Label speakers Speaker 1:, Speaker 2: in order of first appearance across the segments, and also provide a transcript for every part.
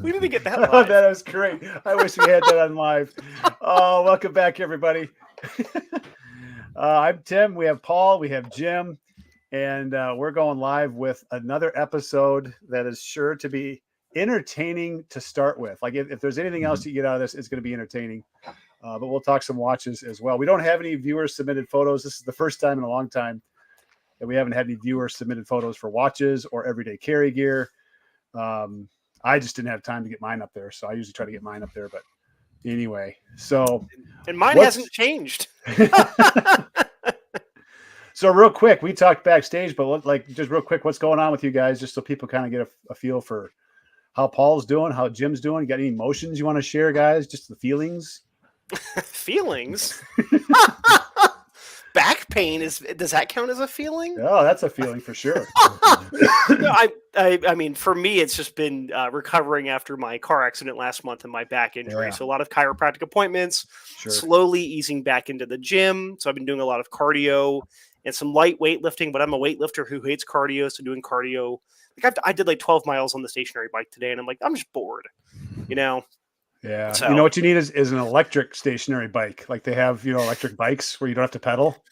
Speaker 1: We need to get that live.
Speaker 2: That was great. I wish we had that on live. Oh, welcome back, everybody. I'm Tim. We have Paul. We have Jim. And we're going live with another episode that is sure to be entertaining to start with. Like if there's anything else you get out of this, it's going to be entertaining. But we'll talk some watches as well. We don't have any viewers submitted photos. This is the first time in a long time that we haven't had any viewers submitted photos for watches or everyday carry gear. I just didn't have time to get mine up there. So I usually try to get mine up there. But anyway, so.
Speaker 1: And mine hasn't changed.
Speaker 2: So real quick, we talked backstage, but just real quick, what's going on with you guys, just so people kind of get a feel for how Paul's doing, how Jim's doing. You got any emotions you want to share, guys? Just the feelings?
Speaker 1: Feelings? Back pain does that count as a feeling?
Speaker 2: Oh, that's a feeling for sure.
Speaker 1: No, I mean, for me, it's just been recovering after my car accident last month and my back injury.
Speaker 2: Yeah.
Speaker 1: So a lot of chiropractic appointments,
Speaker 2: Sure.
Speaker 1: slowly easing back into the gym. So I've been doing a lot of cardio and some light weightlifting, but I'm a weightlifter who hates cardio. So doing cardio, like I did like 12 miles on the stationary bike today, and I'm like, I'm just bored, you know?
Speaker 2: Yeah.
Speaker 1: So,
Speaker 2: you know what you need is an electric stationary bike. Like they have, electric bikes where you don't have to pedal.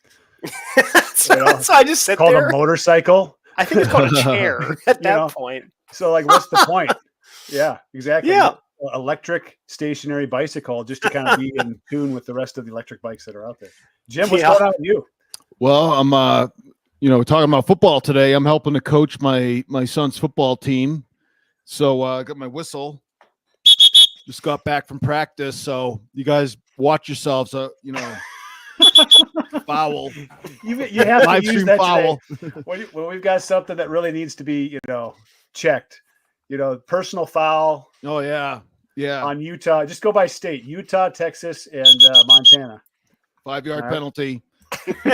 Speaker 1: so I just sit
Speaker 2: called
Speaker 1: there.
Speaker 2: a motorcycle.
Speaker 1: I think it's called a chair at that point.
Speaker 2: So like, what's the point? Yeah, exactly.
Speaker 1: Yeah.
Speaker 2: Electric stationary bicycle just to kind of be in tune with the rest of the electric bikes that are out there. Jim, what's going on with you?
Speaker 3: Well, I'm talking about football today. I'm helping to coach my son's football team. So I got my whistle. Just got back from practice. So you guys watch yourselves. Foul.
Speaker 2: You have
Speaker 3: live
Speaker 2: to use
Speaker 3: stream
Speaker 2: that
Speaker 3: foul.
Speaker 2: when we've got something that really needs to be, checked. Personal foul.
Speaker 3: Oh yeah.
Speaker 2: On Utah. Just go by state: Utah, Texas, and Montana.
Speaker 3: 5-yard
Speaker 2: right.
Speaker 3: penalty.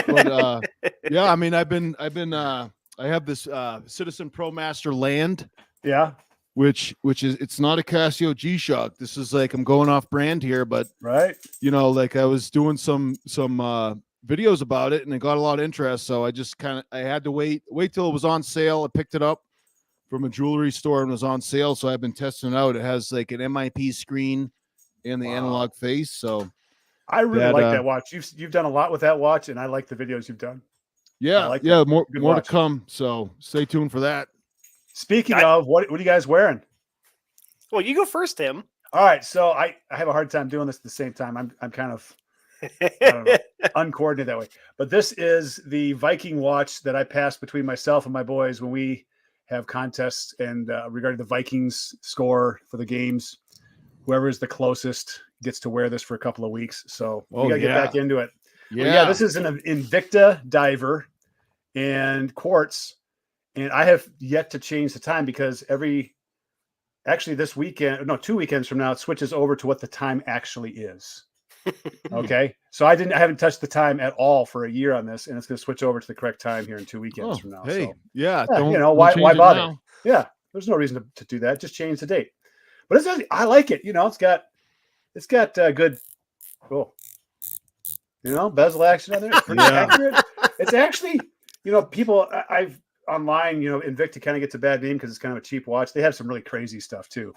Speaker 3: But yeah, I mean, I have this Citizen Pro Master Land.
Speaker 2: Yeah.
Speaker 3: Which is, it's not a Casio G-Shock. This is like, I'm going off brand here, but
Speaker 2: right.
Speaker 3: Like I was doing some videos about it and it got a lot of interest. So I just I had to wait till it was on sale. I picked it up from a jewelry store and it was on sale. So I've been testing it out. It has like an MIP screen and the analog face. So
Speaker 2: I really like that watch. You've done a lot with that watch, and I like the videos you've done.
Speaker 3: Yeah, more to come. So stay tuned for that.
Speaker 2: Speaking of, what are you guys wearing?
Speaker 1: Well, you go first, Tim.
Speaker 2: All right, so I have a hard time doing this at the same time. I'm kind of I don't know, uncoordinated that way. But this is the Viking watch that I pass between myself and my boys when we have contests and regarding the Vikings score for the games. Whoever is the closest gets to wear this for a couple of weeks. So we got to get back into it. Yeah, this is an Invicta diver and quartz. And I have yet to change the time because this weekend, 2 weekends from now, it switches over to what the time actually is. Okay. So I haven't touched the time at all for a year on this, and it's going to switch over to the correct time here in 2 weekends from now.
Speaker 3: Hey,
Speaker 2: so,
Speaker 3: yeah.
Speaker 2: Why bother? Yeah. There's no reason to do that. Just change the date. But I like it. It's got good, bezel action on there. It's pretty accurate. It's actually, people I've online, Invicta kind of gets a bad name because it's kind of a cheap watch. They have some really crazy stuff too,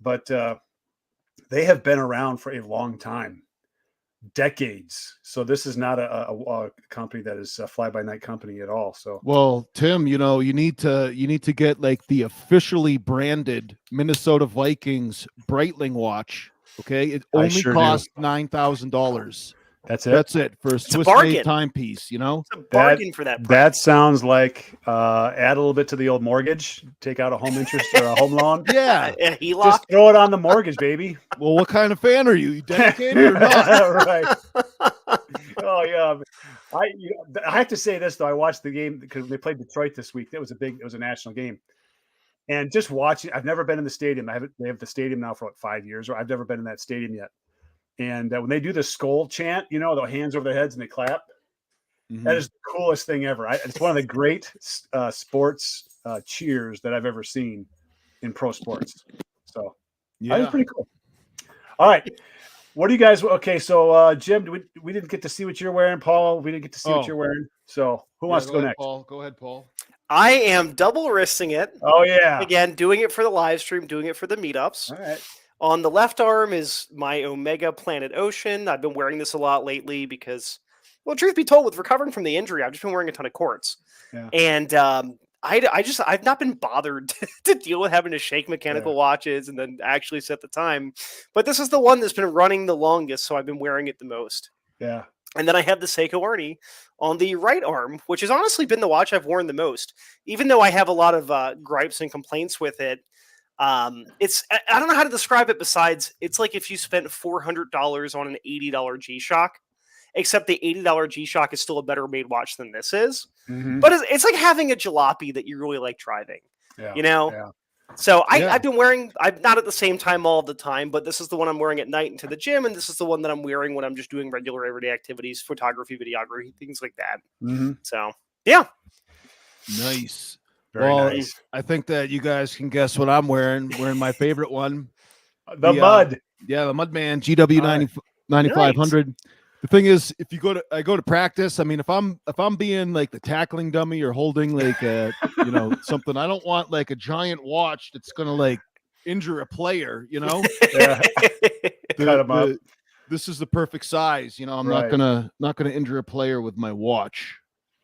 Speaker 2: but they have been around for a long time, decades. So this is not a company that is a fly-by-night company at all. So,
Speaker 3: well, Tim, you need to get like the officially branded Minnesota Vikings Breitling watch. Okay, it only costs $9,000.
Speaker 2: That's it.
Speaker 3: That's it for a Swiss made timepiece.
Speaker 1: It's a bargain for that price.
Speaker 2: That sounds like add a little bit to the old mortgage, take out a home interest or a home loan.
Speaker 3: Yeah,
Speaker 2: just throw it on the mortgage, baby.
Speaker 3: Well, what kind of fan are you? You dedicated or not?
Speaker 2: Right. Oh yeah. I have to say this though. I watched the game because they played Detroit this week. It was a national game. And just watching, I've never been in the stadium. They have the stadium now for like 5 years, or I've never been in that stadium yet. And when they do the skull chant, the hands over their heads and they clap, that is the coolest thing ever. It's one of the great sports cheers that I've ever seen in pro sports. So that was pretty cool. All right. What do you guys? Okay, so Jim, we didn't get to see what you're wearing. Paul, we didn't get to see what you're wearing. So who wants to go next?
Speaker 3: Paul, go ahead, Paul.
Speaker 1: I am double wristing it.
Speaker 2: Oh yeah.
Speaker 1: Again, doing it for the live stream, doing it for the meetups.
Speaker 2: All right.
Speaker 1: On the left arm is my Omega Planet Ocean. I've been wearing this a lot lately because, well, truth be told, with recovering from the injury, I've just been wearing a ton of quartz.
Speaker 2: Yeah.
Speaker 1: And I've not been bothered to deal with having to shake mechanical watches and then actually set the time. But this is the one that's been running the longest, so I've been wearing it the most.
Speaker 2: Yeah.
Speaker 1: And then I have the Seiko Arnie on the right arm, which has honestly been the watch I've worn the most. Even though I have a lot of gripes and complaints with it, I don't know how to describe it besides it's like if you spent $400 on an $80 G-Shock, except the $80 G-Shock is still a better made watch than this is.
Speaker 2: Mhm.
Speaker 1: But it's like having a jalopy that you really like driving,
Speaker 2: Yeah.
Speaker 1: you know?
Speaker 2: Yeah.
Speaker 1: So
Speaker 3: Yeah.
Speaker 1: I've been wearing, I'm not at the same time all the time, but this is the one I'm wearing at night into the gym. And this is the one that I'm wearing when I'm just doing regular everyday activities, photography, videography, things like that.
Speaker 2: Mhm.
Speaker 1: So, yeah.
Speaker 3: Nice.
Speaker 2: Very
Speaker 3: Well,
Speaker 2: nice.
Speaker 3: I think that you guys can guess what I'm wearing. Wearing my favorite one.
Speaker 2: The
Speaker 3: the,
Speaker 2: mud.
Speaker 3: Yeah, the Mudman GW 9500. The thing is, if you I go to practice. I mean, if I'm being like the tackling dummy or holding like a, something, I don't want like a giant watch that's gonna like injure a player.
Speaker 2: Yeah.
Speaker 3: The-
Speaker 2: 'em up.
Speaker 3: This is the perfect size. I'm
Speaker 2: Right.
Speaker 3: not gonna injure a player with my watch.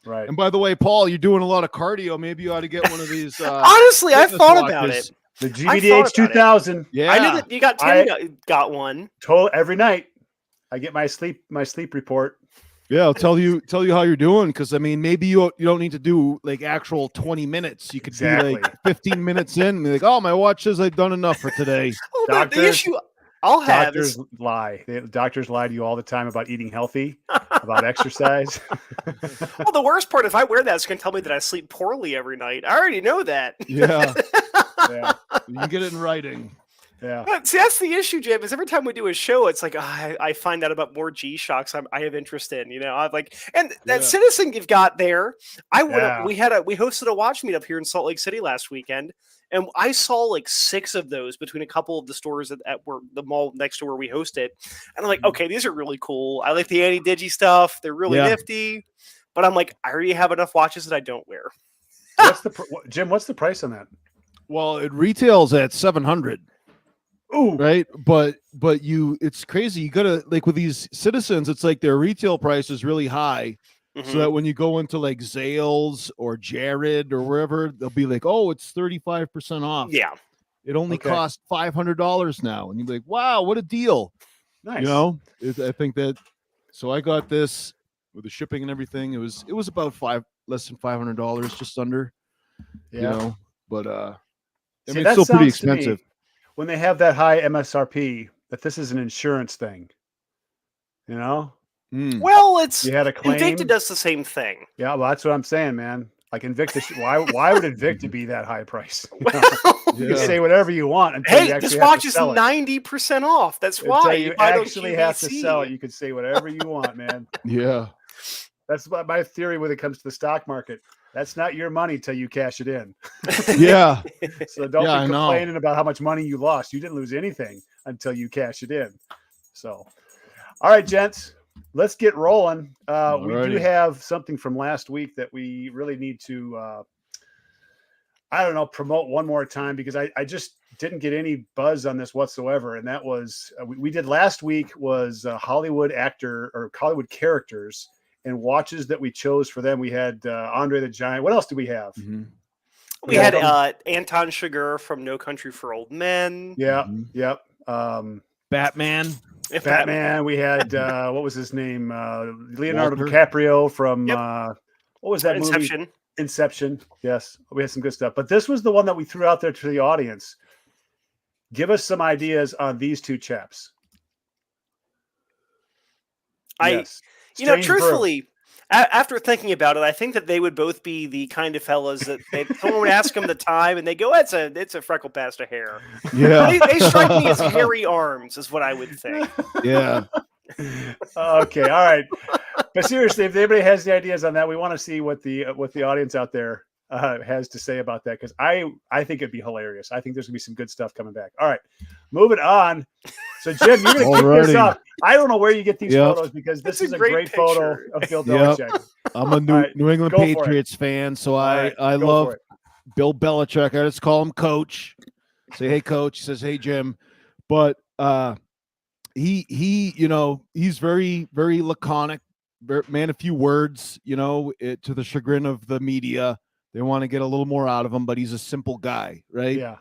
Speaker 2: Right.
Speaker 3: And by the way, Paul, you're doing a lot of cardio. Maybe you ought to get one of these.
Speaker 1: Honestly, I've
Speaker 3: fitness
Speaker 1: thought about
Speaker 3: watches.
Speaker 1: it.
Speaker 2: The
Speaker 1: thought about
Speaker 2: GVDH
Speaker 1: it.
Speaker 2: 2000.
Speaker 3: Yeah,
Speaker 1: I knew that you got Tim got one.
Speaker 2: Every night. I get my sleep report.
Speaker 3: Yeah, I'll tell you how you're doing, because I mean, maybe you don't need to do like actual 20 minutes. You could
Speaker 2: Exactly.
Speaker 3: be like 15 minutes in and be like, oh, my watch says I've done enough for today.
Speaker 1: Oh, the
Speaker 2: Doctors-
Speaker 1: issue I'll have
Speaker 2: Doctors
Speaker 1: is
Speaker 2: lie. Doctors lie to you all the time about eating healthy, about exercise.
Speaker 1: well, the worst part, if I wear that, it's going to tell me that I sleep poorly every night. I already know that.
Speaker 3: Yeah,
Speaker 2: Yeah.
Speaker 3: you can get it in writing.
Speaker 2: Yeah.
Speaker 1: But see, that's the issue, Jim. Is every time we do a show, it's like I find out about more G Shocks I have interest in. I've like, and that
Speaker 3: Yeah.
Speaker 1: Citizen you've got there.
Speaker 2: Yeah.
Speaker 1: We hosted a watch meetup here in Salt Lake City last weekend, and I saw like 6 of those between a couple of the stores at where the mall next to where we hosted. And I'm like, okay, these are really cool. I like the anti-digi stuff. They're really
Speaker 3: Yeah.
Speaker 1: nifty. But I'm like, I already have enough watches that I don't wear.
Speaker 2: Jim, what's the price on that?
Speaker 3: Well, it retails at 700,
Speaker 2: Ooh.
Speaker 3: right? But it's crazy. You gotta, like, with these Citizens, it's like their retail price is really high.
Speaker 1: Mhm.
Speaker 3: So that when you go into like Zales or Jared or wherever, they'll be like, oh, it's 35% off.
Speaker 1: Yeah.
Speaker 3: It only
Speaker 2: Okay.
Speaker 3: costs $500 now. And you're like, wow, what a deal.
Speaker 2: Nice.
Speaker 3: I think that, so I got this with the shipping and everything. It was about less than $500, just under,
Speaker 2: Yeah.
Speaker 3: but, I
Speaker 2: See,
Speaker 3: mean,
Speaker 2: that
Speaker 3: it's still pretty
Speaker 2: sounds to me,
Speaker 3: expensive.
Speaker 2: when they have that high MSRP, that this is an insurance thing.
Speaker 3: Mm.
Speaker 1: Well, it's
Speaker 2: You had a claim.
Speaker 1: Invicta does the same thing.
Speaker 2: Yeah, well, that's what I'm saying, man. Like Invicta, why would Invicta be that high price? You
Speaker 3: Yeah.
Speaker 2: can say whatever you want until you
Speaker 1: Hey,
Speaker 2: actually
Speaker 1: this
Speaker 2: have
Speaker 1: watch
Speaker 2: to
Speaker 1: is
Speaker 2: sell it.
Speaker 1: 90% off. That's
Speaker 2: Until
Speaker 1: why
Speaker 2: you
Speaker 1: buy those
Speaker 2: actually have to
Speaker 1: QVC.
Speaker 2: sell it. You can say whatever you want, man.
Speaker 3: Yeah.
Speaker 2: That's my theory when it comes to the stock market. That's not your money till you cash it in.
Speaker 3: Yeah.
Speaker 2: So don't
Speaker 3: Yeah,
Speaker 2: be
Speaker 3: I know.
Speaker 2: complaining about how much money you lost. You didn't lose anything until you cash it in. So, all right, gents, let's get rolling. We do
Speaker 3: Alrighty.
Speaker 2: have something from last week that we really need to, promote one more time, because I just didn't get any buzz on this whatsoever. And that was, we did last week was Hollywood actor or Hollywood characters and watches that we chose for them. We had Andre the Giant. What else do we have?
Speaker 3: Mhm.
Speaker 1: We
Speaker 2: Yeah.
Speaker 1: had Anton Chigurh from No Country for Old Men.
Speaker 2: Yeah.
Speaker 3: Mhm.
Speaker 2: Yep.
Speaker 3: Batman.
Speaker 2: Batman. We had what was his name? Leonardo
Speaker 3: Walter.
Speaker 2: DiCaprio from
Speaker 1: Yep.
Speaker 2: what was that movie?
Speaker 1: Inception.
Speaker 2: Inception. Yes, we had some good stuff. But this was the one that we threw out there to the audience. Give us some ideas on these two chaps. Yes. Strange Brew.
Speaker 1: Truthfully, after thinking about it, I think that they would both be the kind of fellas that someone would ask them the time, and they go, "It's a freckle past a hair."
Speaker 3: Yeah.
Speaker 1: They strike me as hairy arms, is what I would think.
Speaker 3: Yeah.
Speaker 2: Okay, all right. But seriously, if anybody has the ideas on that, we want to see what the audience out there has to say about that, because I think it'd be hilarious. I think there's gonna be some good stuff coming back. All right, moving on. So Jim, you're going to kick this
Speaker 3: Alrighty.
Speaker 2: off. I don't know where you get these
Speaker 3: Yep.
Speaker 2: photos because this
Speaker 1: That's
Speaker 2: is
Speaker 1: a
Speaker 2: a
Speaker 1: great
Speaker 2: great photo
Speaker 1: picture.
Speaker 2: of Bill
Speaker 3: Yep.
Speaker 2: Belichick.
Speaker 3: I'm a New,
Speaker 2: All right,
Speaker 3: New England
Speaker 2: go for it.
Speaker 3: Patriots fan, so
Speaker 2: All
Speaker 3: I
Speaker 2: right,
Speaker 3: I
Speaker 2: go
Speaker 3: love
Speaker 2: for it.
Speaker 3: Bill Belichick. I just call him Coach. Say, hey, Coach. He says, hey, Jim. But he he's very, very laconic, man, a few words, to the chagrin of the media. They want to get a little more out of him, but he's a simple guy, right?
Speaker 2: Yeah.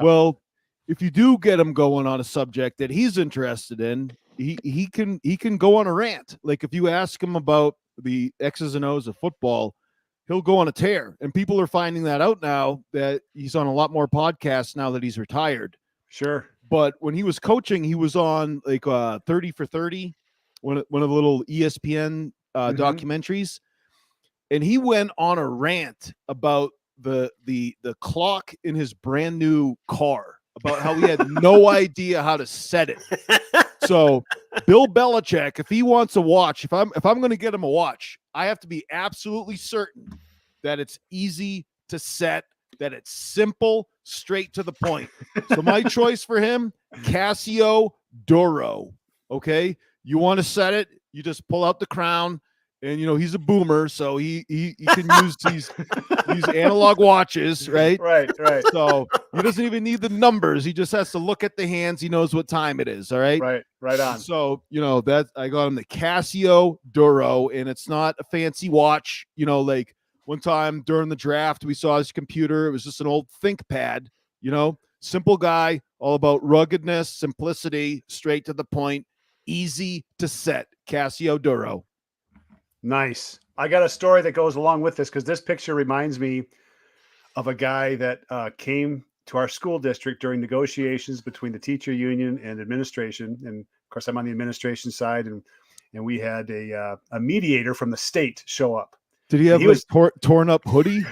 Speaker 3: Well, if you do get him going on a subject that he's interested in, he can go on a rant. Like if you ask him about the X's and O's of football, he'll go on a tear. And people are finding that out now that he's on a lot more podcasts now that he's retired.
Speaker 2: Sure.
Speaker 3: But when he was coaching, he was on like 30 for 30, one of the little ESPN documentaries. And he went on a rant about the clock in his brand new car, about how he had no idea how to set it. So Bill Belichick, if he wants a watch, if I'm going to get him a watch, I have to be absolutely certain that it's easy to set, that it's simple, straight to the point. So my choice for him, Casio Doro. Okay, you want to set it, you just pull out the crown. And he's a boomer, so he can use these analog watches, right?
Speaker 2: Right.
Speaker 3: So he doesn't even need the numbers. He just has to look at the hands. He knows what time it is. All right.
Speaker 2: Right on.
Speaker 3: So that I got him the Casio Duro, and it's not a fancy watch. Like one time during the draft, we saw his computer. It was just an old ThinkPad. Simple guy, all about ruggedness, simplicity, straight to the point, easy to set. Casio Duro.
Speaker 2: Nice. I got a story that goes along with this because this picture reminds me of a guy that came to our school district during negotiations between the teacher union and administration. And of course, I'm on the administration side, and we had a mediator from the state show up.
Speaker 3: Did he have torn up hoodie?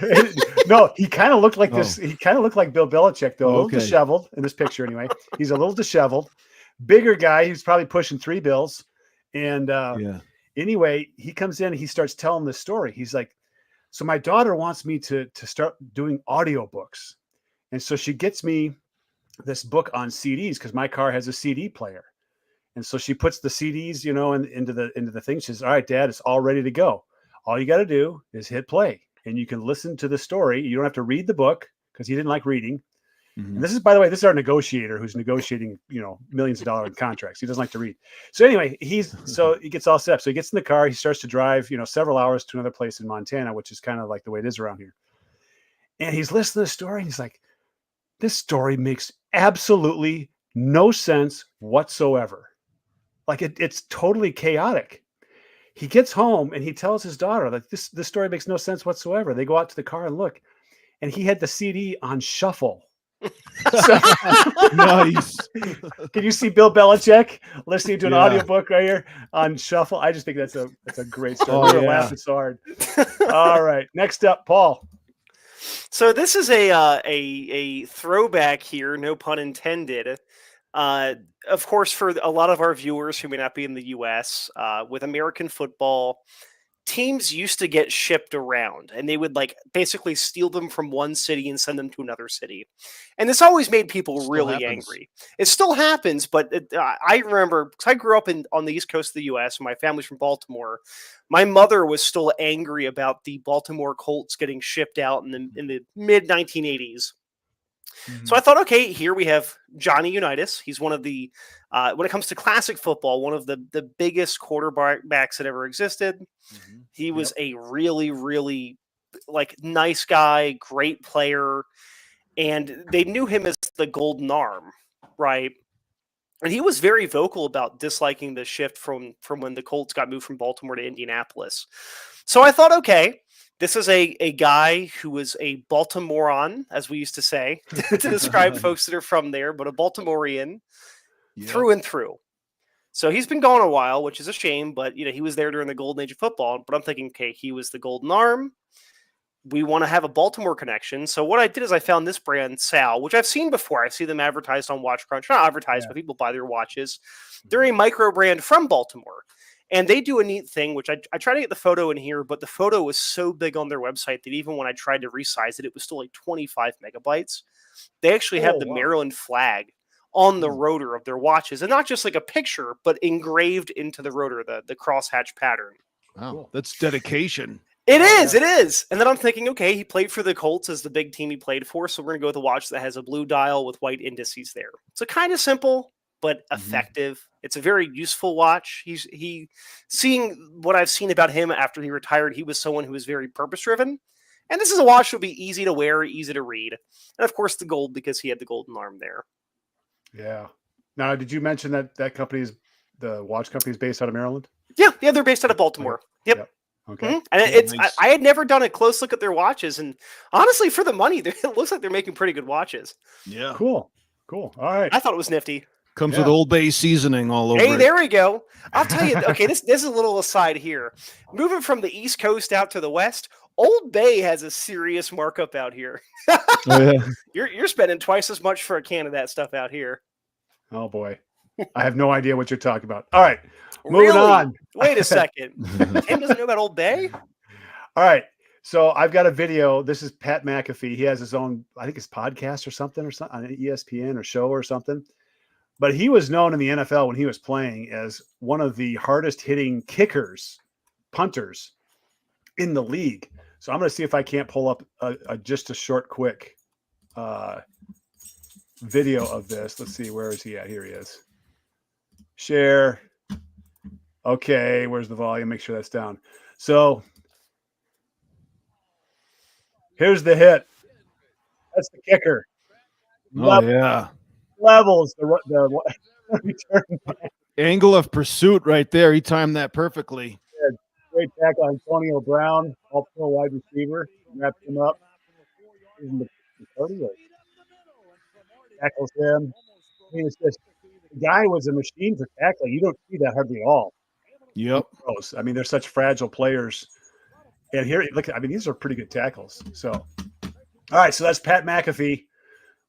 Speaker 2: No, he kind of looked like this. He kind of looked like Bill Belichick, though. A little disheveled in this picture, anyway. He's a little disheveled. Bigger guy. He's probably pushing 3 bills. And anyway, he comes in, he starts telling this story. He's like, so my daughter wants me to start doing audiobooks. And so she gets me this book on CDs because my car has a CD player. And so she puts the CDs, into the thing. She says, all right, Dad, it's all ready to go. All you got to do is hit play and you can listen to the story. You don't have to read the book because he didn't like reading. Mm-hmm. And this is, by the way, this is our negotiator who's negotiating, millions of dollars in contracts. He doesn't like to read. So anyway, he gets all set up. So he gets in the car. He starts to drive, several hours to another place in Montana, which is kind of like the way it is around here. And he's listening to the story and he's like, this story makes absolutely no sense whatsoever. Like it's totally chaotic. He gets home and he tells his daughter, like, this story makes no sense whatsoever. They go out to the car and look, and he had the CD on shuffle.
Speaker 3: Nice.
Speaker 2: Can you see Bill Belichick listening to an audiobook right here on shuffle? I just think that's a great story. We're laughing so hard. All right. Next up, Paul.
Speaker 1: So this is a throwback here, no pun intended. Of course, for a lot of our viewers who may not be in the U.S., with American football, teams used to get shipped around, and they would basically steal them from one city and send them to another city. And this always made people really angry. It still happens, but I remember, because I grew up on the East Coast of the U.S., and my family's from Baltimore. My mother was still angry about the Baltimore Colts getting shipped out in the mid 1980s. Mm-hmm. So I thought, okay, here we have Johnny Unitas. He's one of the, when it comes to classic football, one of the biggest quarterbacks that ever existed. Mm-hmm. He was a really, really nice guy, great player. And they knew him as the Golden Arm, right? And he was very vocal about disliking the shift from when the Colts got moved from Baltimore to Indianapolis. So I thought, okay, this is a guy who was a Baltimorean, as we used to say, to describe folks that are from there, but a Baltimorean through and through. So he's been gone a while, which is a shame, but he was there during the golden age of football. But I'm thinking, okay, he was the Golden Arm. We want to have a Baltimore connection. So what I did is I found this brand, Sal, which I've seen before. I see them advertised on Watch Crunch. Not advertised, but people buy their watches. They're a micro brand from Baltimore. And they do a neat thing, which I try to get the photo in here, but the photo was so big on their website that even when I tried to resize it, it was still 25 megabytes. They actually have the Maryland flag on the rotor of their watches, and not just like a picture, but engraved into the rotor, the crosshatch pattern.
Speaker 3: Wow,
Speaker 2: Cool.
Speaker 3: that's dedication.
Speaker 1: It
Speaker 2: Oh,
Speaker 1: is,
Speaker 2: yeah.
Speaker 1: it is. And then I'm thinking, okay, he played for the Colts as the big team he played for, so we're gonna go with a watch that has a blue dial with white indices there. So kind of simple, but effective. It's a very useful watch. He seeing what I've seen about him after he retired, he was someone who was very purpose driven. And this is a watch that will be easy to wear, easy to read. And of course the gold, because he had the golden arm there.
Speaker 2: Yeah. Now, did you mention that the watch company is based out of Maryland?
Speaker 1: Yeah, they're based out of Baltimore. Yep.
Speaker 2: Okay.
Speaker 1: Mhm. And
Speaker 3: Yeah, nice.
Speaker 1: I had never done a close look at their watches, and honestly, for the money, it looks like they're making pretty good watches.
Speaker 3: Yeah.
Speaker 2: Cool. All right.
Speaker 1: I thought it was nifty.
Speaker 3: Comes
Speaker 2: Yeah.
Speaker 3: with Old Bay seasoning all over
Speaker 1: Hey,
Speaker 3: it.
Speaker 1: there we go. I'll tell you. Okay, this is a little aside here. Moving from the East Coast out to the West, Old Bay has a serious markup out here.
Speaker 3: Oh, yeah.
Speaker 1: You're spending twice as much for a can of that stuff out here.
Speaker 2: Oh boy. I have no idea what you're talking about. All right. Moving
Speaker 1: Really?
Speaker 2: on.
Speaker 1: Wait a second. Tim doesn't know about Old Bay?
Speaker 2: All right. So I've got a video. This is Pat McAfee. He has his own, I think his podcast or something on ESPN or show or something. But he was known in the NFL when he was playing as one of the hardest hitting kickers, punters in the league. So I'm going to see if I can't pull up just a short, quick video of this. Let's see. Where is he at? Here he is. Share. Okay. Where's the volume? Make sure that's down. So here's the hit. That's the kicker.
Speaker 3: Oh, yeah.
Speaker 2: Levels the return.
Speaker 3: Angle of pursuit right there. He timed that perfectly.
Speaker 2: Great tackle on Antonio Brown, all pro wide receiver. Wraps him up. Tackles him. I mean, it's just the guy was a machine for tackling. You don't see that hardly at all.
Speaker 3: Yep.
Speaker 2: Pros. I mean, they're such fragile players. And here, look, I mean, these are pretty good tackles. So, all right, so that's Pat McAfee.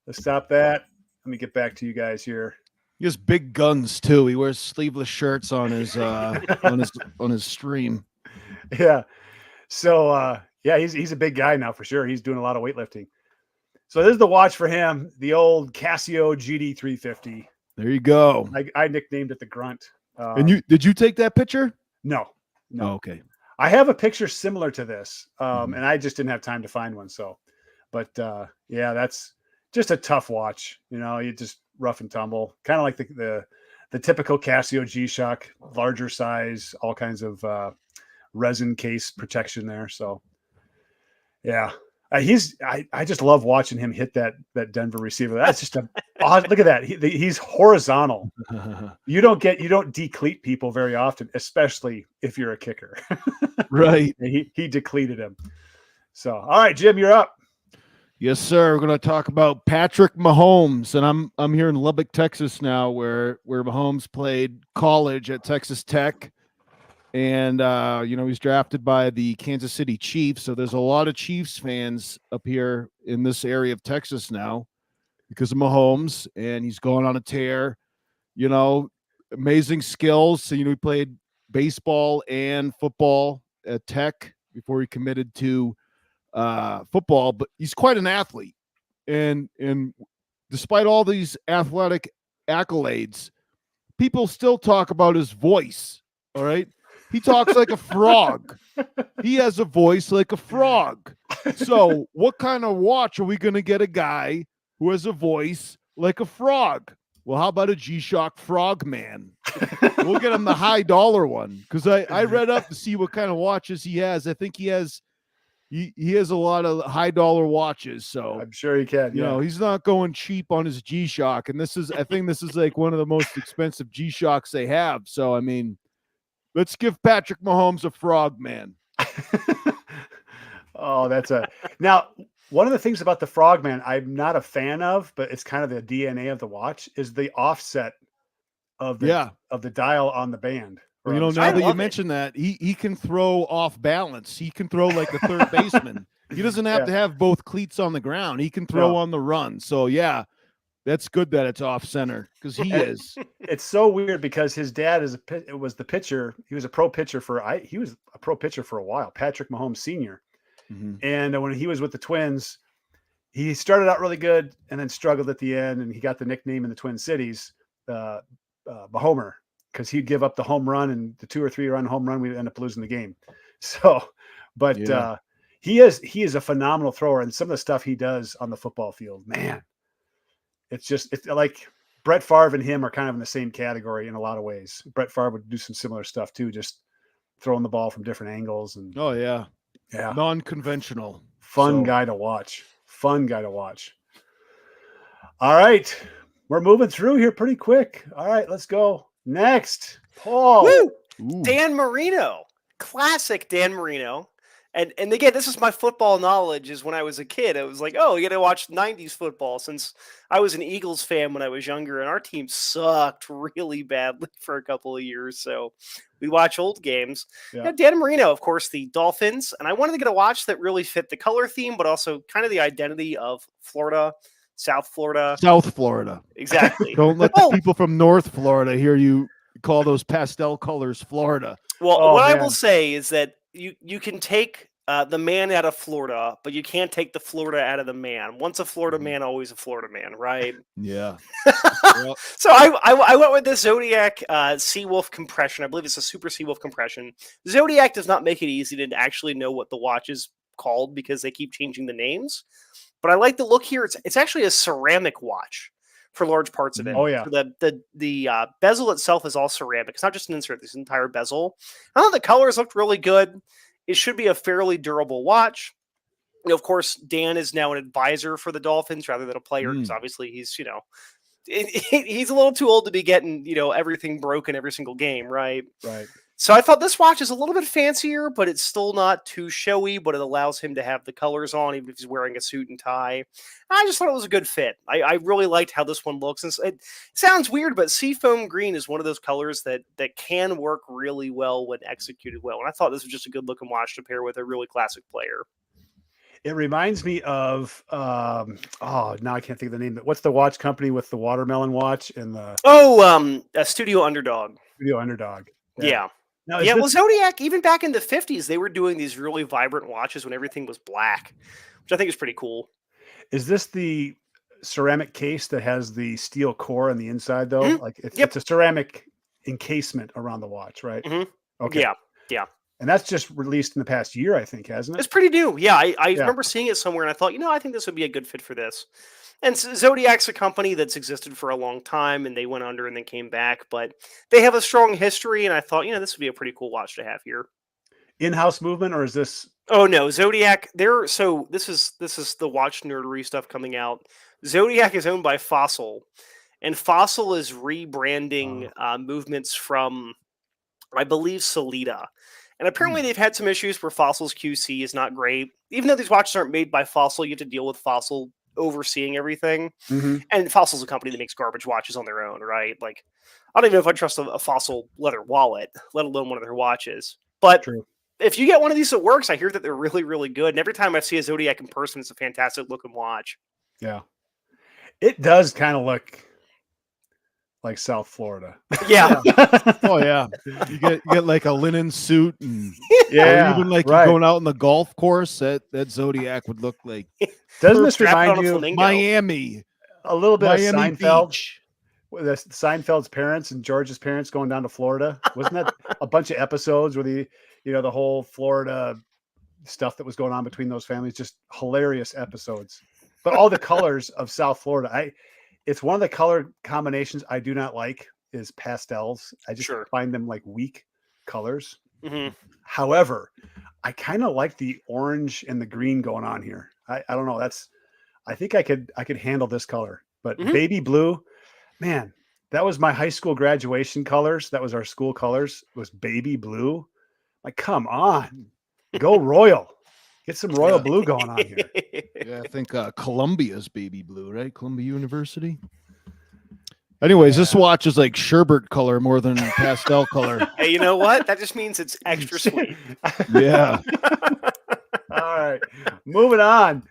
Speaker 2: Let's stop that. Let me get back to you guys here.
Speaker 3: He has big guns too. He wears sleeveless shirts on his on his stream.
Speaker 2: Yeah. So yeah, he's a big guy now for sure. He's doing a lot of weightlifting. So this is the watch for him, the old Casio GD350.
Speaker 3: There you go.
Speaker 2: I nicknamed it the Grunt.
Speaker 3: And did you take that picture?
Speaker 2: No.
Speaker 3: Oh, okay.
Speaker 2: I have a picture similar to this, and I just didn't have time to find one. So, but yeah, that's just a tough watch. You know, you just rough and tumble, kind of like the typical Casio G-Shock, larger size, all kinds of resin case protection there. So, yeah, I just love watching him hit that Denver receiver. That's just odd. Look at that. He's horizontal. You don't decleat people very often, especially if you're a kicker.
Speaker 3: Right.
Speaker 2: He decleated him. So, all right, Jim, you're up.
Speaker 3: Yes, sir. We're going to talk about Patrick Mahomes, and I'm here in Lubbock, Texas now, where Mahomes played college at Texas Tech, and he's drafted by the Kansas City Chiefs. So there's a lot of Chiefs fans up here in this area of Texas now because of Mahomes, and he's going on a tear. You know, amazing skills. So he played baseball and football at Tech before he committed to football, but he's quite an athlete, and despite all these athletic accolades, people still talk about his voice. All right, he talks like a frog. He has a voice like a frog. So what kind of watch are we going to get a guy who has a voice like a frog? Well, how about a G-Shock Frogman? We'll get him the high dollar one, because I read up to see what kind of watches he has. I think he has a lot of high dollar watches, so
Speaker 2: I'm sure he can.
Speaker 3: You know, he's not going cheap on his G-Shock, and I think this is like one of the most expensive G-Shocks they have. So I mean, let's give Patrick Mahomes a Frogman.
Speaker 2: Oh, now one of the things about the Frogman I'm not a fan of, but it's kind of the DNA of the watch, is the offset of the dial on the band.
Speaker 3: Well, now that you mentioned that, he can throw off balance. He can throw like the third baseman. He doesn't have to have both cleats on the ground. He can throw on the run. So yeah, that's good that it's off center, because he is.
Speaker 2: It's so weird because his dad was the pitcher. He was a pro pitcher he was a pro pitcher for a while, Patrick Mahomes Sr.
Speaker 3: Mm-hmm.
Speaker 2: And when he was with the Twins, he started out really good and then struggled at the end, and he got the nickname in the Twin Cities, Mahomer, because he'd give up the home run and the 2 or 3 run home run, we'd end up losing the game. So, but
Speaker 3: Yeah.
Speaker 2: he is a phenomenal thrower, and some of the stuff he does on the football field, man, it's like Brett Favre and him are kind of in the same category in a lot of ways. Brett Favre would do some similar stuff too, just throwing the ball from different angles, and
Speaker 3: Oh yeah.
Speaker 2: yeah,
Speaker 3: Non-conventional.
Speaker 2: fun
Speaker 3: So-
Speaker 2: guy to watch. Fun guy to watch. All right, we're moving through here pretty quick. All right, let's go next. Paul.
Speaker 1: Woo!
Speaker 3: Ooh.
Speaker 1: Dan Marino, classic Dan Marino. And again, this is my football knowledge. Is when I was a kid, I was like, oh, you got to watch '90s football. Since I was an Eagles fan when I was younger, and our team sucked really badly for a couple of years, so we watch old games.
Speaker 2: Yeah.
Speaker 1: Yeah, Dan Marino, of course, the Dolphins, and I wanted to get a watch that really fit the color theme, but also kind of the identity of Florida, South Florida.
Speaker 3: South Florida.
Speaker 1: Exactly.
Speaker 3: Don't let the
Speaker 1: Oh.
Speaker 3: people from North Florida hear you call those pastel colors Florida.
Speaker 1: Well,
Speaker 2: Oh,
Speaker 1: what I
Speaker 2: man.
Speaker 1: will say is that you can take the man out of Florida, but you can't take the Florida out of the man. Once a Florida
Speaker 3: Mhm.
Speaker 1: man, always a Florida man, right?
Speaker 3: Yeah. Well,
Speaker 1: So I went with the Zodiac Seawolf compression. I believe it's a Super Seawolf compression. Zodiac does not make it easy to actually know what the watch is called because they keep changing the names. But I like the look here. It's actually a ceramic watch for large parts of it.
Speaker 2: Oh, yeah.
Speaker 1: So the bezel itself is all ceramic. It's not just an insert. This entire bezel. I thought the colors looked really good. It should be a fairly durable watch. You know, of course, Dan is now an advisor for the Dolphins rather than a player because obviously he's he's a little too old to be getting everything broken every single game, right?
Speaker 2: Right.
Speaker 1: So I thought this watch is a little bit fancier, but it's still not too showy, but it allows him to have the colors on, even if he's wearing a suit and tie. I just thought it was a good fit. I really liked how this one looks. And it sounds weird, but seafoam green is one of those colors that can work really well when executed well. And I thought this was just a good looking watch to pair with a really classic player.
Speaker 2: It reminds me of now I can't think of the name. What's the watch company with the watermelon watch and the
Speaker 1: A Studio Underdog.
Speaker 2: Studio Underdog?
Speaker 1: Yeah.
Speaker 2: Now, is
Speaker 1: Yeah, well,
Speaker 2: this-
Speaker 1: Zodiac, even back in the 50s, they were doing these really vibrant watches when everything was black, which I think is pretty cool.
Speaker 2: is this the ceramic case that has the steel core on the inside, though?
Speaker 1: Mhm.
Speaker 2: Like it's
Speaker 1: Yep.
Speaker 2: a ceramic encasement around the watch, right?
Speaker 1: Mhm.
Speaker 2: Okay.
Speaker 1: Yeah.
Speaker 2: And that's just released in the past year, I think, hasn't
Speaker 1: It's
Speaker 2: it?
Speaker 1: pretty new. Yeah, I
Speaker 2: Yeah.
Speaker 1: remember seeing it somewhere, and I thought, I think this would be a good fit for this. And Zodiac's a company that's existed for a long time, and they went under and then came back, but they have a strong history, and I thought, this would be a pretty cool watch to have here.
Speaker 2: In-house movement, or is this?
Speaker 1: Oh no, Zodiac. So this is the watch nerdery stuff coming out. Zodiac is owned by Fossil, and Fossil is rebranding movements from, I believe, Solita. And apparently they've had some issues where Fossil's QC is not great. Even though these watches aren't made by Fossil, you have to deal with Fossil overseeing everything.
Speaker 2: Mhm.
Speaker 1: And Fossil's a company that makes garbage watches on their own, right? Like, I don't even know if I trust a Fossil leather wallet, let alone one of their watches. But
Speaker 2: True.
Speaker 1: if you get one of these that works, I hear that they're really, really good. And every time I see a Zodiac in person, it's a fantastic looking watch.
Speaker 2: Yeah. It does kind of look like South Florida.
Speaker 1: Yeah.
Speaker 3: oh yeah. You get like a linen suit and
Speaker 2: Yeah.
Speaker 3: or even like
Speaker 2: right.
Speaker 3: you're going out on the golf course, that Zodiac would look like
Speaker 2: Doesn't this
Speaker 1: Strap it on
Speaker 2: remind
Speaker 1: a
Speaker 2: you
Speaker 1: flamingo.
Speaker 3: Miami.
Speaker 2: a little bit
Speaker 3: Miami
Speaker 2: of Seinfeld?
Speaker 3: Beach.
Speaker 2: With the Seinfeld's parents and George's parents going down to Florida. Wasn't that a bunch of episodes where the whole Florida stuff that was going on between those families? Just hilarious episodes. But all the colors of South Florida, it's one of the color combinations I do not like is pastels. I just
Speaker 1: Sure.
Speaker 2: find them like weak colors.
Speaker 1: hmm
Speaker 2: However, I kind of like the orange and the green going on here. I don't know. I think I could handle this color, but
Speaker 1: Mhm.
Speaker 2: baby blue, man, that was my high school graduation colors. That was our school colors. It was baby blue. Like, come on, go Royal. Get some royal
Speaker 3: Yeah.
Speaker 2: blue going on here.
Speaker 3: Yeah, I think Columbia's baby blue, right? Columbia University. Anyways, this watch is like sherbet color more than pastel color.
Speaker 1: Hey, you know what? That just means it's extra sweet.
Speaker 3: Yeah.
Speaker 2: All right, moving on.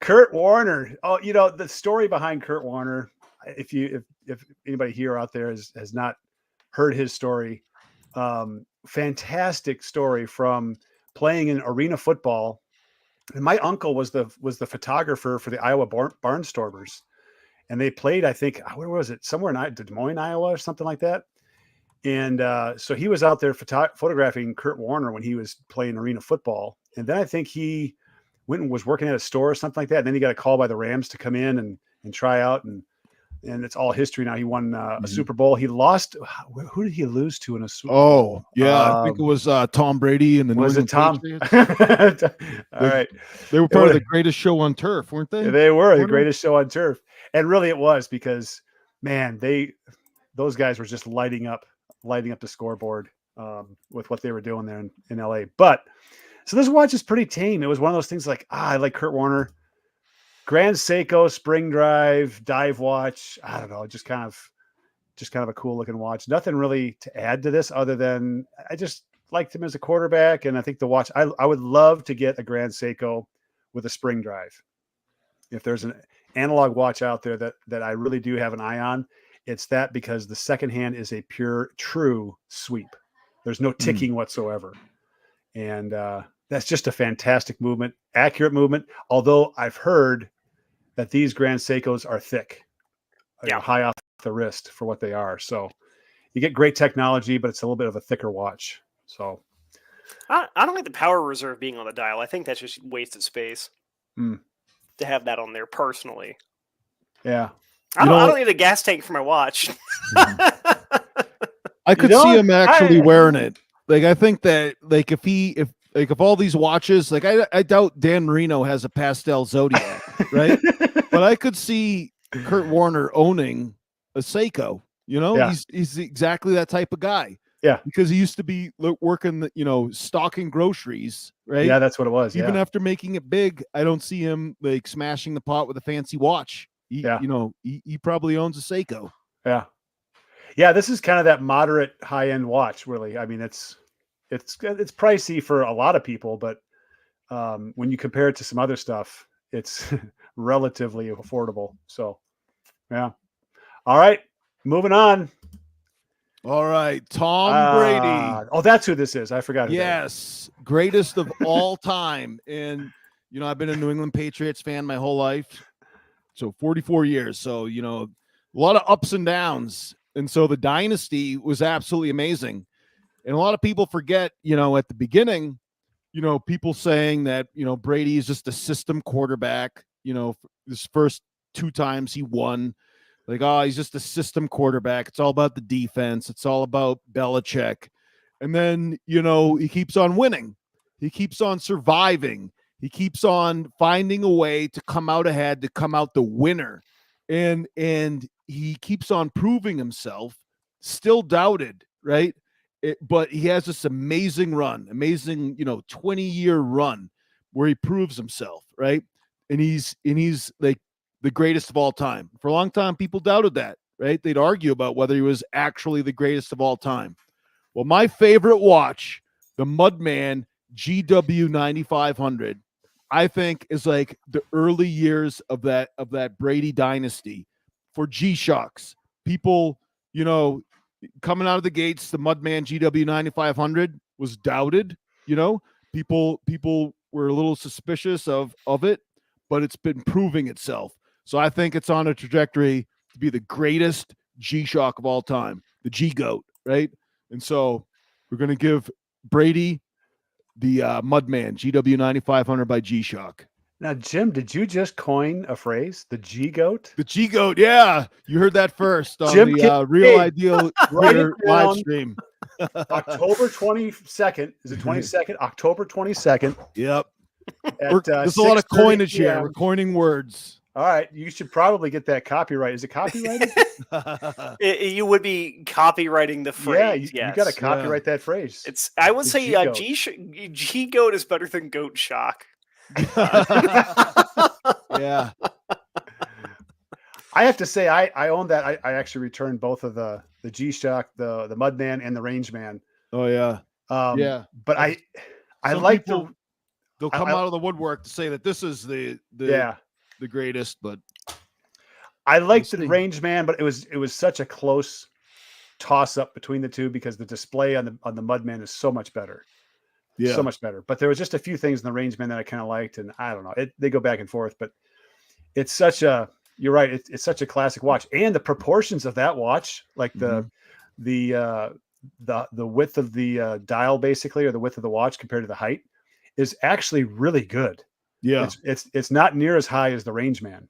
Speaker 2: Kurt Warner. Oh, the story behind Kurt Warner. If anybody here out there has not heard his story, fantastic story from playing in arena football And my uncle was the photographer for the Iowa Barnstormers, and they played, I think, where was it? Somewhere in Des Moines, Iowa, or something like that. And so he was out there photographing Kurt Warner when he was playing arena football. And then I think he went and was working at a store or something like that. And then he got a call by the Rams to come in and try out. And it's all history now. He won a Super Bowl. He lost. Who did he lose to in a Super Bowl?
Speaker 3: Oh, yeah. I think it was Tom Brady and the
Speaker 2: Was
Speaker 3: New
Speaker 2: it Tom?
Speaker 3: Patriots.
Speaker 2: All right.
Speaker 3: They were part of the greatest show on turf, weren't they?
Speaker 2: They were the greatest show on turf. And really it was, because, man, those guys were just lighting up the scoreboard with what they were doing there in LA. But so this watch is pretty tame. It was one of those things like, I like Kurt Warner, Grand Seiko, spring drive, dive watch. I don't know, just kind of a cool looking watch. Nothing really to add to this other than I just liked him as a quarterback. And I think the watch, I would love to get a Grand Seiko with a spring drive. If there's an analog watch out there that I really do have an eye on, it's that, because the second hand is a pure, true sweep. There's no ticking whatsoever. And that's just a fantastic movement, accurate movement. Although I've heard that these Grand Seikos are thick, high off the wrist for what they are. So you get great technology, but it's a little bit of a thicker watch. So
Speaker 1: I don't like the power reserve being on the dial. I think that's just wasted space to have that on there personally.
Speaker 2: Yeah.
Speaker 1: I don't need a gas tank for my watch.
Speaker 3: I could see him actually wearing it. Like, I think that, like, if all these watches, like, I doubt Dan Marino has a pastel Zodiac, right? But I could see Kurt Warner owning a Seiko. You know, he's exactly that type of guy.
Speaker 2: Yeah,
Speaker 3: because he used to be working, stocking groceries, right?
Speaker 2: Yeah, that's what it was.
Speaker 3: Even after making it big, I don't see him like smashing the pot with a fancy watch. He probably owns a Seiko.
Speaker 2: Yeah. This is kind of that moderate high end watch, really. I mean, it's pricey for a lot of people, but when you compare it to some other stuff, it's relatively affordable. So, yeah. All right, moving on.
Speaker 3: All right, Tom Brady.
Speaker 2: Oh, that's who this is. I forgot.
Speaker 3: Yes, greatest of all time. And, I've been a New England Patriots fan my whole life. So 44 years. So, a lot of ups and downs. And so the dynasty was absolutely amazing. And a lot of people forget, at the beginning, people saying that, Brady is just a system quarterback, his first 2 times he won. Like, he's just a system quarterback. It's all about the defense. It's all about Belichick. And then, he keeps on winning. He keeps on surviving. He keeps on finding a way to come out ahead, to come out the winner. And he keeps on proving himself, still doubted, right? But he has this amazing 20-year run where he proves himself, right? And he's like the greatest of all time. For a long time, people doubted that, right? They'd argue about whether he was actually the greatest of all time. Well, my favorite watch, the Mudman GW 9500, I think is like the early years of that Brady dynasty for G-Shocks. People, coming out of the gates, the Mudman GW 9500 was doubted. People were a little suspicious of it, but it's been proving itself. So I think it's on a trajectory to be the greatest G-Shock of all time, the G-Goat, right? And so we're going to give Brady the Mudman GW 9500 by G-Shock.
Speaker 2: Now, Jim, did you just coin a phrase, the G-Goat?
Speaker 3: The G-Goat, yeah. You heard that first on
Speaker 2: Jim
Speaker 3: the Real Ideal live stream.
Speaker 2: October 22nd. Is it 22nd? October 22nd.
Speaker 3: Yep.
Speaker 2: There's
Speaker 3: a lot of coinage here. We're coining words.
Speaker 2: All right. You should probably get that copyright. Is it copyrighted?
Speaker 1: You would be copywriting the phrase.
Speaker 2: You got to copyright that phrase.
Speaker 1: I would say G-Goat is better than Goat Shock.
Speaker 3: Yeah.
Speaker 2: I have to say, I own that. I actually returned both of the G-Shock, the Mudman, and the Rangeman.
Speaker 3: Oh yeah.
Speaker 2: Yeah. But I like
Speaker 3: they'll come out of the woodwork to say that this is the greatest, but
Speaker 2: I liked the Rangeman, but it was such a close toss up between the two because the display on the Mudman is so much better.
Speaker 3: Yeah.
Speaker 2: so much better. But there was just a few things in the Rangeman that I kind of liked, and I don't know. They go back and forth, but it's such a. You're right. It's such a classic watch, and the proportions of that watch, like the width of the dial, basically, or the width of the watch compared to the height, is actually really good.
Speaker 3: Yeah.
Speaker 2: It's not near as high as the Rangeman.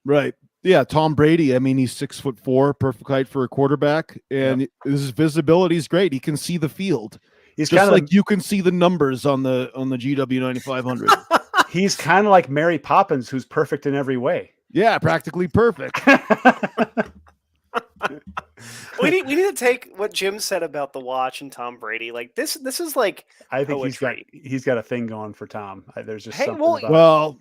Speaker 3: Right. Yeah. Tom Brady. I mean, he's 6'4", perfect height for a quarterback, and his visibility is great. He can see the field.
Speaker 2: He's
Speaker 3: Just
Speaker 2: kind of
Speaker 3: like you can see the numbers on the GW 9500.
Speaker 2: He's kind of like Mary Poppins, who's perfect in every way.
Speaker 3: Yeah, practically perfect.
Speaker 1: We need to take what Jim said about the watch and Tom Brady. Like this is like
Speaker 2: I think
Speaker 1: poetry.
Speaker 2: he's got a thing going for Tom. There's just
Speaker 1: Hey,
Speaker 2: something
Speaker 1: well,
Speaker 2: about
Speaker 3: Well,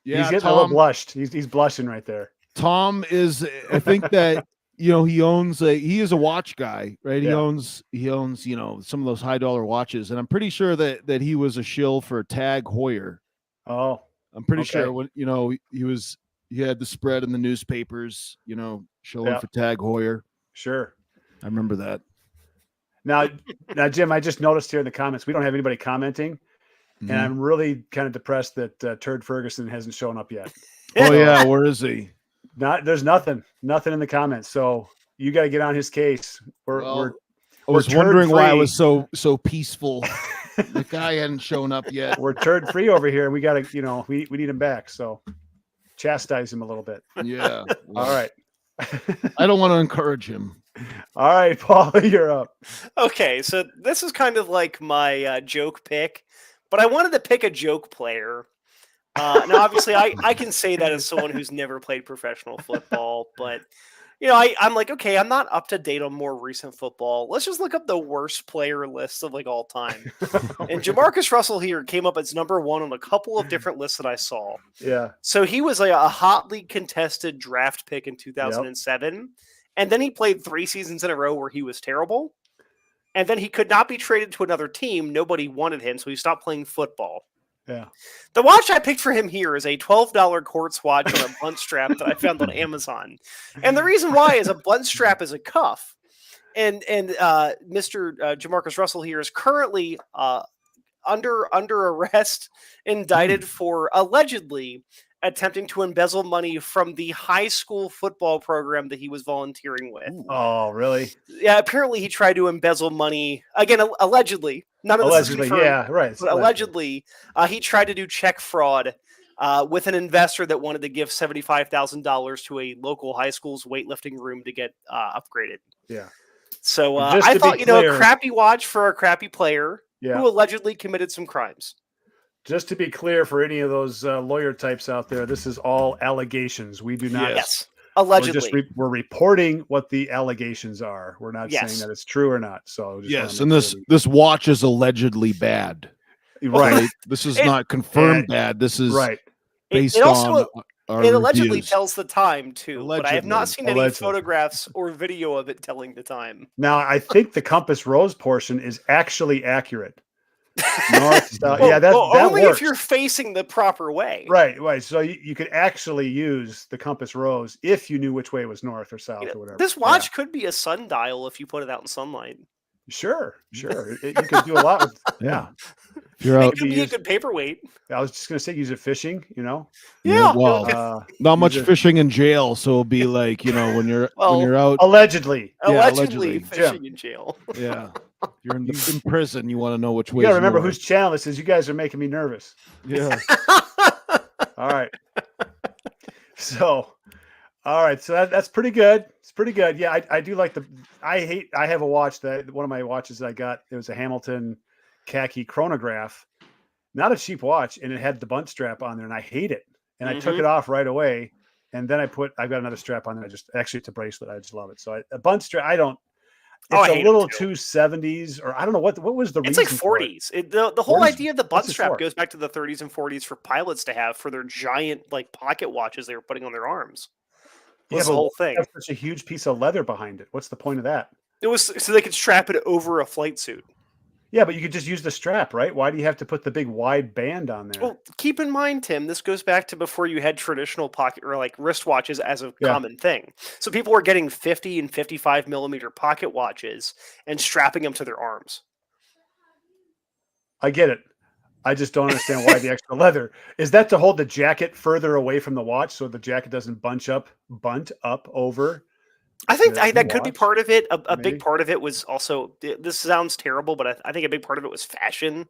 Speaker 3: yeah,
Speaker 2: he's getting a little blushed. He's blushing right there.
Speaker 3: Tom is. I think that he owns he is a watch guy, right? He
Speaker 2: Yeah.
Speaker 3: owns some of those high dollar watches, and I'm pretty sure that he was a shill for Tag Heuer.
Speaker 2: Oh,
Speaker 3: I'm pretty
Speaker 2: okay.
Speaker 3: sure when he had the spread in the newspapers, shilling
Speaker 2: Yeah.
Speaker 3: for Tag Heuer.
Speaker 2: sure.
Speaker 3: I remember that.
Speaker 2: Now, Jim, I just noticed here in the comments we don't have anybody commenting, and I'm really kind of depressed that Turd Ferguson hasn't shown up yet.
Speaker 3: Oh yeah, where is he?
Speaker 2: There's nothing in the comments. So you got to get on his case.
Speaker 3: I was wondering why I was so peaceful. The guy hadn't shown up yet.
Speaker 2: We're turd free over here, and we got to, we need him back. So chastise him a little bit.
Speaker 3: Yeah.
Speaker 2: All right.
Speaker 3: I don't want to encourage him.
Speaker 2: All right, Paul, you're up.
Speaker 1: Okay, so this is kind of like my joke pick, but I wanted to pick a joke player. Now, obviously, I can say that as someone who's never played professional football, but I'm like, okay, I'm not up to date on more recent football. Let's just look up the worst player lists of like all time. And Jamarcus Russell here came up as number one on a couple of different lists that I saw.
Speaker 2: Yeah.
Speaker 1: So he was a hotly contested draft pick in 2007. And then he played 3 seasons in a row where he was terrible. And then he could not be traded to another team. Nobody wanted him, so he stopped playing football.
Speaker 2: Yeah.
Speaker 1: The watch I picked for him here is a $12 quartz watch on a blunt strap that I found on Amazon. And the reason why is a blunt strap is a cuff. And Mr. Jamarcus Russell here is currently under arrest, indicted for allegedly attempting to embezzle money from the high school football program that he was volunteering with.
Speaker 2: Oh, really?
Speaker 1: Yeah, apparently he tried to embezzle money, again, allegedly. None of this is
Speaker 2: Allegedly,
Speaker 1: confirmed,
Speaker 2: yeah, right.
Speaker 1: but allegedly, he tried to do check fraud with an investor that wanted to give $75,000 to a local high school's weightlifting room to get upgraded.
Speaker 2: Yeah.
Speaker 1: So
Speaker 2: Just
Speaker 1: I
Speaker 2: to
Speaker 1: thought,
Speaker 2: be clear,
Speaker 1: a crappy watch for a crappy player
Speaker 2: Yeah.
Speaker 1: who allegedly committed some crimes.
Speaker 2: Just to be clear for any of those lawyer types out there, this is all allegations. We do not.
Speaker 1: Yes,
Speaker 2: We're
Speaker 1: allegedly.
Speaker 2: we're reporting what the allegations are. We're not saying that it's true or not. So just
Speaker 3: Yes,
Speaker 2: wanna
Speaker 3: and
Speaker 2: make
Speaker 3: this watch is allegedly bad.
Speaker 2: right,
Speaker 3: This is not confirmed bad. This is
Speaker 2: right.
Speaker 3: based
Speaker 1: It also
Speaker 3: on our
Speaker 1: it allegedly
Speaker 3: reviews.
Speaker 1: tells the time too, but I have not
Speaker 3: Allegedly.
Speaker 1: seen any
Speaker 2: Allegedly.
Speaker 1: photographs or video of it telling the time.
Speaker 2: Now I think the Compass Rose portion is actually accurate. North, south. Yeah, that
Speaker 1: only
Speaker 2: works.
Speaker 1: if you're facing the proper way.
Speaker 2: Right. So you could actually use the Compass Rose if you knew which way was north or south or whatever.
Speaker 1: This watch could be a sundial if you put it out in sunlight.
Speaker 2: Sure. You could do a lot with. Yeah.
Speaker 3: If you're out,
Speaker 1: It could be a good paperweight.
Speaker 2: I was just gonna say use it fishing.
Speaker 1: Yeah.
Speaker 3: well, not much
Speaker 2: use it-
Speaker 3: fishing in jail, so it'll be like when you're out.
Speaker 2: Allegedly.
Speaker 1: Allegedly
Speaker 3: allegedly.
Speaker 1: fishing in jail.
Speaker 3: Yeah, you're in prison. You want to know which way.
Speaker 2: You gotta remember whose channel this is. You guys are making me nervous.
Speaker 3: Yeah.
Speaker 2: All right. So, all right. So that's pretty good. It's pretty good. Yeah, I do like I have a watch that one of my watches that I got. It was a Hamilton khaki chronograph, not a cheap watch, and it had the bunt strap on there, and I hate it. And I took it off right away, and then I've got another strap on there. Actually, it's a bracelet. I just love it. So a bunt strap, I don't. It's a little too 70s, or I don't know what was the
Speaker 1: It's
Speaker 2: reason.
Speaker 1: like
Speaker 2: for it?
Speaker 1: 40s. The whole
Speaker 2: 40s?
Speaker 1: idea of the butt
Speaker 2: What's it
Speaker 1: strap
Speaker 2: for?
Speaker 1: goes back to the 30s and 40s for pilots to have for their giant like pocket watches they were putting on their arms.
Speaker 2: Yeah,
Speaker 1: Was the
Speaker 2: but
Speaker 1: whole
Speaker 2: why
Speaker 1: thing.
Speaker 2: have such a huge piece of leather behind it. What's the point of that?
Speaker 1: It was so they could strap it over a flight suit.
Speaker 2: Yeah, but you could just use the strap, right? Why do you have to put the big wide band on there?
Speaker 1: Well, keep in mind, Tim, this goes back to before you had traditional pocket or like wristwatches as a
Speaker 2: Yeah.
Speaker 1: common thing. So people were getting 50 and 55 millimeter pocket watches and strapping them to their arms.
Speaker 2: I get it. I just don't understand why the extra leather. Is that to hold the jacket further away from the watch so the jacket doesn't bunt up over?
Speaker 1: I think
Speaker 2: The
Speaker 1: that could be
Speaker 2: watch,
Speaker 1: part of it. A
Speaker 2: maybe?
Speaker 1: big part of it was also, this sounds terrible, but I think a big part of it was fashion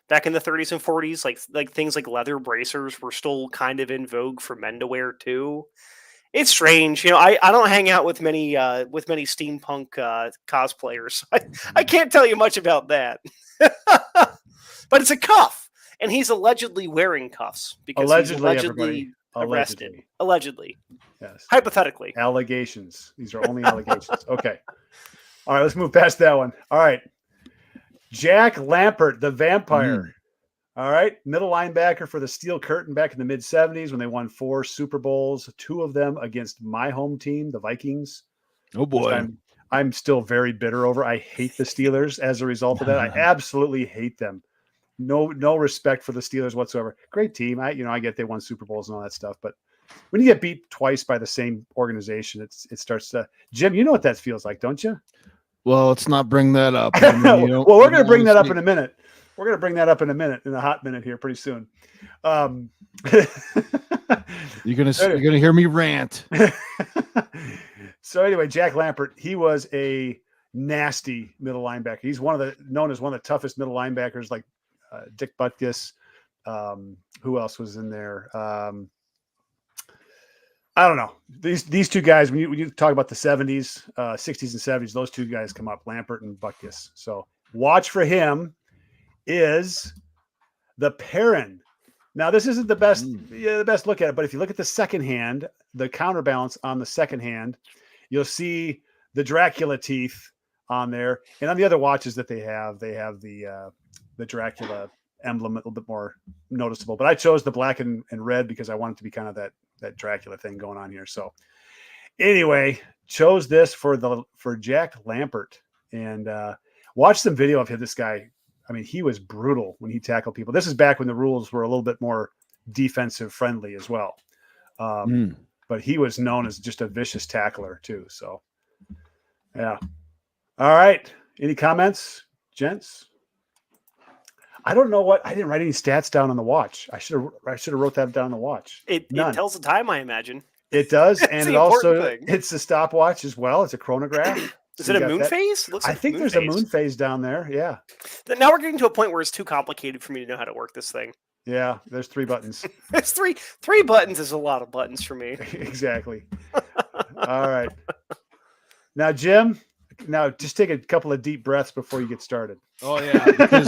Speaker 1: back in the 30s and 40s. Like things like leather bracers were still kind of in vogue for men to wear too. It's strange, I don't hang out with many steampunk cosplayers. I can't tell you much about that. But it's a cuff, and he's allegedly wearing cuffs because he's
Speaker 2: everybody.
Speaker 1: arrested. Allegedly,
Speaker 2: Yes.
Speaker 1: hypothetically.
Speaker 2: Allegations. These are only allegations. Okay. All right. Let's move past that one. All right. Jack Lampert, the vampire. All right. Middle linebacker for the Steel Curtain back in the mid 70s when they won 4 Super Bowls, 2 of them against my home team, the Vikings.
Speaker 3: Oh boy.
Speaker 2: I'm still very bitter over. I hate the Steelers as a result of that. I absolutely hate them. No respect for the Steelers whatsoever. Great team. I get they won Super Bowls and all that stuff, but when you get beat twice by the same organization, it starts to. Jim, you know what that feels like, don't you?
Speaker 3: Well, let's not bring that up.
Speaker 2: Well, we're going to bring that up in a minute. We're going to bring that up in a hot minute here, pretty soon.
Speaker 3: You're gonna hear me rant.
Speaker 2: So anyway, Jack Lampert, he was a nasty middle linebacker. He's known as one of the toughest middle linebackers, like Dick Butkus. Who else was in there? I don't know. These two guys, when you talk about the 70s, 60s and 70s, those two guys come up, Lampert and Butkus. So watch for him is the Perrin. Now, this isn't the best look at it, but if you look at the second hand, the counterbalance on the second hand, you'll see the Dracula teeth on there. And on the other watches that they have the Dracula emblem a little bit more noticeable. But I chose the black and red because I wanted to be kind of that Dracula thing going on here. So anyway, chose this for Jack Lampert, and watch some video of this guy. I mean, he was brutal when he tackled people. This is back when the rules were a little bit more defensive friendly as well. But he was known as just a vicious tackler too. So yeah. All right. Any comments, gents? I don't know I didn't write any stats down on the watch. I should have wrote that down on the watch.
Speaker 1: It tells the time, I imagine.
Speaker 2: It does. And it also,
Speaker 1: thing.
Speaker 2: It's a stopwatch as well. It's a chronograph.
Speaker 1: Is it a moon phase?
Speaker 2: I think there's a moon phase down there. Yeah.
Speaker 1: Now we're getting to a point where it's too complicated for me to know how to work this thing.
Speaker 2: Yeah. There's 3 buttons.
Speaker 1: It's three buttons is a lot of buttons for me.
Speaker 2: Exactly. All right. Now, Jim, just take a couple of deep breaths before you get started.
Speaker 3: Oh yeah.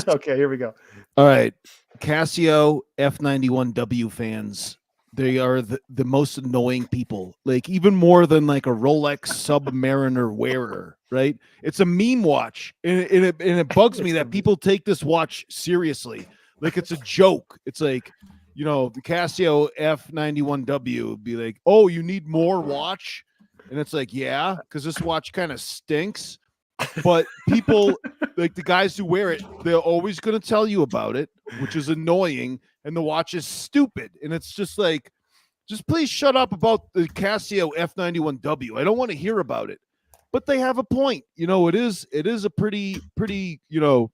Speaker 2: Okay, here we go.
Speaker 3: All right. Casio F91W fans. They are the most annoying people, like even more than like a Rolex Submariner wearer, right? It's a meme watch, and it bugs me that people take this watch seriously, like it's a joke. It's like, the Casio F91W would be like, oh, you need more watch, and it's like, yeah, because this watch kind of stinks. But people, like the guys who wear it, they're always going to tell you about it, which is annoying. And the watch is stupid. And it's just like, just please shut up about the Casio F91W. I don't want to hear about it. But they have a point. It is a pretty, the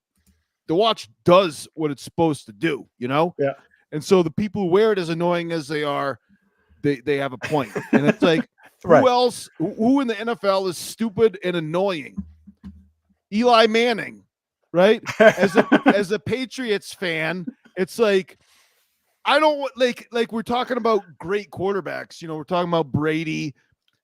Speaker 3: watch does what it's supposed to do,
Speaker 2: Yeah.
Speaker 3: And so the people who wear it, as annoying as they are, they have a point. And it's like,
Speaker 2: Right.
Speaker 3: Who else? Who in the NFL is stupid and annoying? Eli Manning, right? As a Patriots fan, it's like I don't like we're talking about great quarterbacks. We're talking about Brady.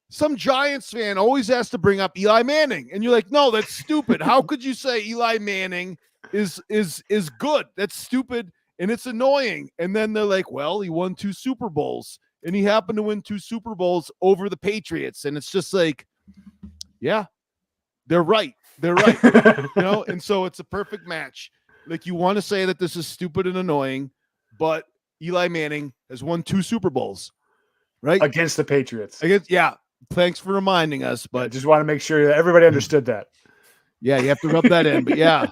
Speaker 3: Some Giants fan always has to bring up Eli Manning, and you're like, no, that's stupid. How could you say Eli Manning is good? That's stupid and it's annoying. And then they're like, well, he won 2 Super Bowls. And he happened to win 2 Super Bowls over the Patriots. And it's just like, yeah, they're right. They're right. And so it's a perfect match. Like, you want to say that this is stupid and annoying, but Eli Manning has won 2 Super Bowls, right?
Speaker 2: Against the Patriots.
Speaker 3: Yeah. Thanks for reminding us. But
Speaker 2: I just want to make sure that everybody understood that.
Speaker 3: Yeah, you have to rub that in. But yeah,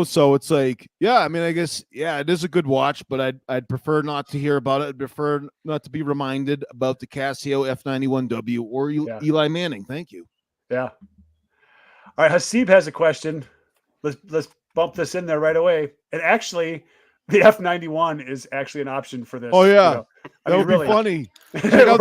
Speaker 3: so it's like, yeah, I mean, I guess, yeah, it is a good watch, but I'd prefer not to hear about it. I'd prefer not to be reminded about the Casio F91W or Eli Manning. Thank you.
Speaker 2: Yeah. All right. Hasib has a question. Let's bump this in there right away. And actually, the F91 is actually an option for this.
Speaker 3: Oh, yeah.
Speaker 2: You know? I
Speaker 3: That
Speaker 2: mean,
Speaker 3: would
Speaker 2: really,
Speaker 3: be funny. Check out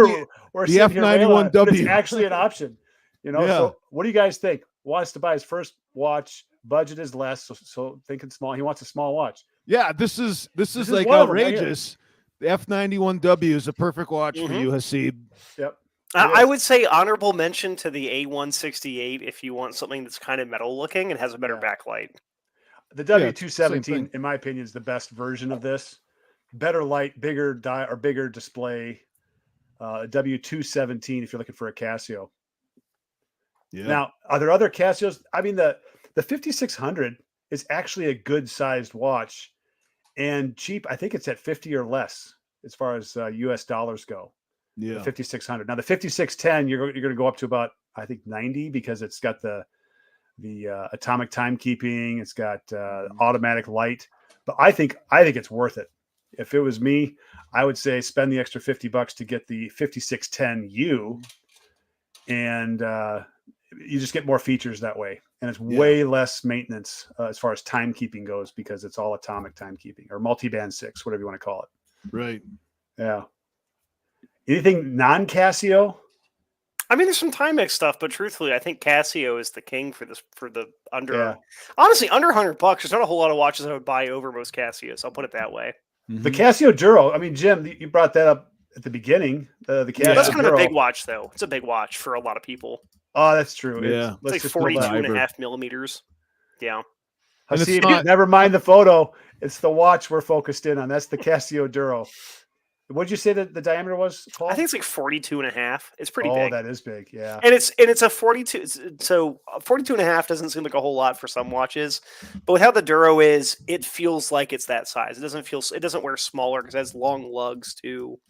Speaker 2: we're
Speaker 3: the
Speaker 2: sitting here railing, but it's
Speaker 3: F91W.
Speaker 2: actually an option. You know,
Speaker 3: Yeah.
Speaker 2: so what do you guys think? Wants to buy his first watch. Budget is less, so thinking small. He wants a small watch.
Speaker 3: Yeah, this is
Speaker 2: is
Speaker 3: like
Speaker 2: one of them right here.
Speaker 3: outrageous. The F91W is a perfect watch for you, Haseeb.
Speaker 2: Yep.
Speaker 1: I would say honorable mention to the A168 if you want something that's kind of metal looking and has a better backlight.
Speaker 2: The
Speaker 3: same
Speaker 2: W217,
Speaker 3: thing.
Speaker 2: in my opinion, is the best version of this. Better light, bigger bigger display. W217 if you're looking for a Casio.
Speaker 3: Yeah.
Speaker 2: Now, are there other Casios? I mean, the 5600 is actually a good sized watch and cheap. I think it's at 50 or less as far as US dollars go.
Speaker 3: Yeah.
Speaker 2: The 5600. Now the 5610, you're going to go up to about, I think, 90 because it's got the atomic timekeeping. It's got automatic light. But I think it's worth it. If it was me, I would say spend the extra $50 to get the 5610U, and you just get more features that way. And it's way less maintenance as far as timekeeping goes because it's all atomic timekeeping or multi-band 6, whatever you want to call it.
Speaker 3: Right.
Speaker 2: Yeah. Anything non-Casio?
Speaker 1: I mean, there's some Timex stuff, but truthfully, I think Casio is the king for this. For the under,
Speaker 2: Yeah.
Speaker 1: honestly, under $100. There's not a whole lot of watches I would buy over most Casios. I'll put it that way.
Speaker 2: The Casio Duro. I mean, Jim, you brought that up at the beginning. The Casio
Speaker 1: That's kind of a
Speaker 2: Duro.
Speaker 1: big watch, though. It's a big watch for a lot of people.
Speaker 2: Oh, that's true.
Speaker 3: Yeah.
Speaker 1: It's like
Speaker 2: just
Speaker 1: 42.5 millimeters. Yeah.
Speaker 3: And it's
Speaker 2: See,
Speaker 3: not-
Speaker 2: never mind the photo. It's the watch we're focused in on. That's the Casio Duro. What'd you say that the diameter was, Paul?
Speaker 1: I think it's like 42.5. It's pretty
Speaker 2: oh,
Speaker 1: big.
Speaker 2: that is big. Yeah.
Speaker 1: And it's a 42. So 42.5 doesn't seem like a whole lot for some watches, but with how the Duro is, it feels like it's that size. It doesn't wear smaller because it has long lugs too.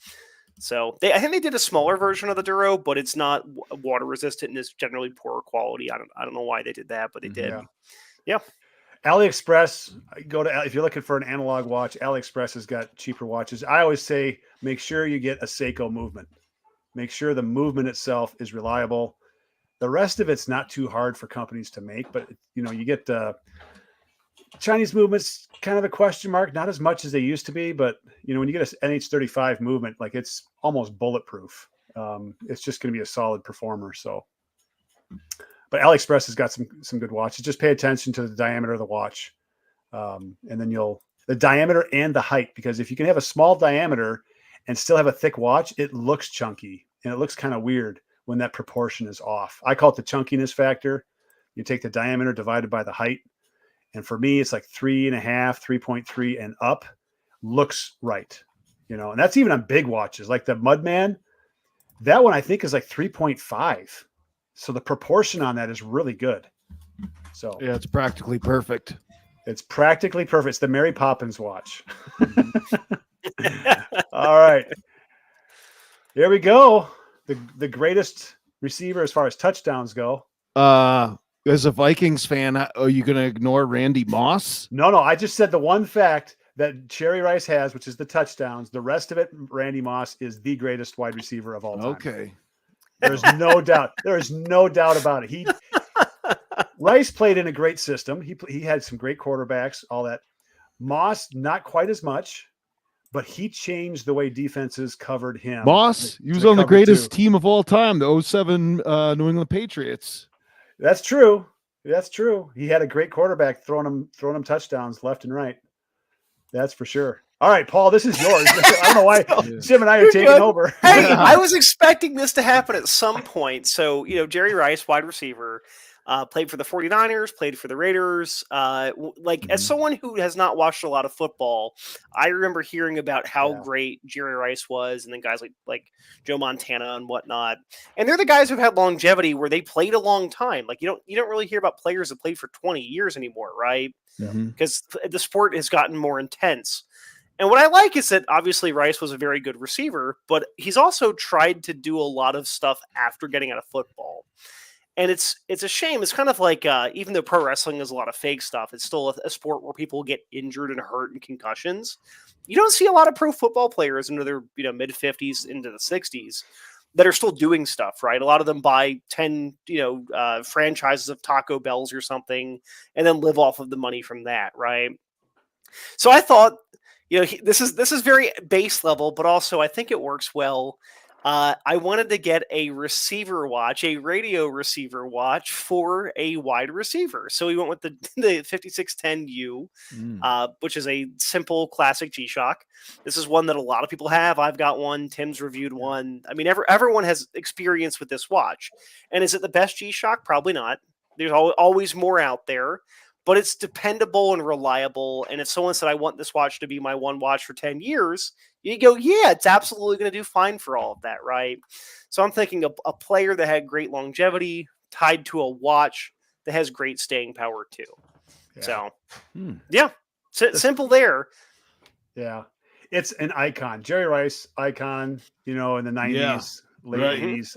Speaker 1: So I think they did a smaller version of the Duro, but it's not water resistant and is generally poorer quality. I don't know why they did that, but they did. Yeah.
Speaker 2: AliExpress, if you're looking for an analog watch, AliExpress has got cheaper watches. I always say make sure you get a Seiko movement. Make sure the movement itself is reliable. The rest of it's not too hard for companies to make, but you get Chinese movements kind of a question mark, not as much as they used to be, but when you get an NH35 movement, like it's almost bulletproof. It's just going to be a solid performer. So, but AliExpress has got some good watches. Just pay attention to the diameter of the watch. And then the diameter and the height, because if you can have a small diameter and still have a thick watch, it looks chunky and it looks kind of weird when that proportion is off. I call it the chunkiness factor. You take the diameter divided by the height. And for me, it's like 3.5, 3.3 and up looks right. And that's even on big watches like the Mudman. That one I think is like 3.5. So the proportion on that is really good. So
Speaker 3: yeah, it's practically perfect.
Speaker 2: It's practically perfect. It's the Mary Poppins watch. All right. Here we go. The greatest receiver as far as touchdowns go.
Speaker 3: As a Vikings fan, are you going to ignore Randy Moss?
Speaker 2: No. I just said the one fact that Cherry Rice has, which is the touchdowns. The rest of it, Randy Moss is the greatest wide receiver of all time.
Speaker 3: Okay.
Speaker 2: There's no doubt. There is no doubt about it. Rice played in a great system. He had some great quarterbacks, all that. Moss, not quite as much, but he changed the way defenses covered him.
Speaker 3: Moss, he was on the greatest team of all time, the 07 New England Patriots.
Speaker 2: That's true. That's true. He had a great quarterback throwing him touchdowns left and right. That's for sure. All right, Paul, this is yours. I don't know why Jim and I are taking over.
Speaker 1: Hey, I was expecting this to happen at some point. So, Jerry Rice, wide receiver, played for the 49ers, played for the Raiders. As someone who has not watched a lot of football, I remember hearing about how great Jerry Rice was, and then guys like Joe Montana and whatnot. And they're the guys who've had longevity where they played a long time. Like you don't really hear about players that played for 20 years anymore, right? Because the sport has gotten more intense. And what I like is that obviously Rice was a very good receiver, but he's also tried to do a lot of stuff after getting out of football. And it's a shame. It's kind of like even though pro wrestling is a lot of fake stuff, it's still a sport where people get injured and hurt and concussions. You don't see a lot of pro football players into their mid 50s into the 60s that are still doing stuff, right? A lot of them buy 10, franchises of Taco Bells or something, and then live off of the money from that, right? So I thought, this is very base level, but also I think it works well. I wanted to get a receiver watch, a radio receiver watch for a wide receiver. So we went with the 5610U, which is a simple classic G-Shock. This is one that a lot of people have. I've got one. Tim's reviewed one. I mean, everyone has experience with this watch. And is it the best G-Shock? Probably not. There's always more out there. But it's dependable and reliable. And if someone said, I want this watch to be my one watch for 10 years, you go, yeah, it's absolutely going to do fine for all of that, right? So I'm thinking a player that had great longevity tied to a watch that has great staying power too. Yeah. So, simple there.
Speaker 2: Yeah. It's an icon. Jerry Rice, icon, in the 90s, late 80s.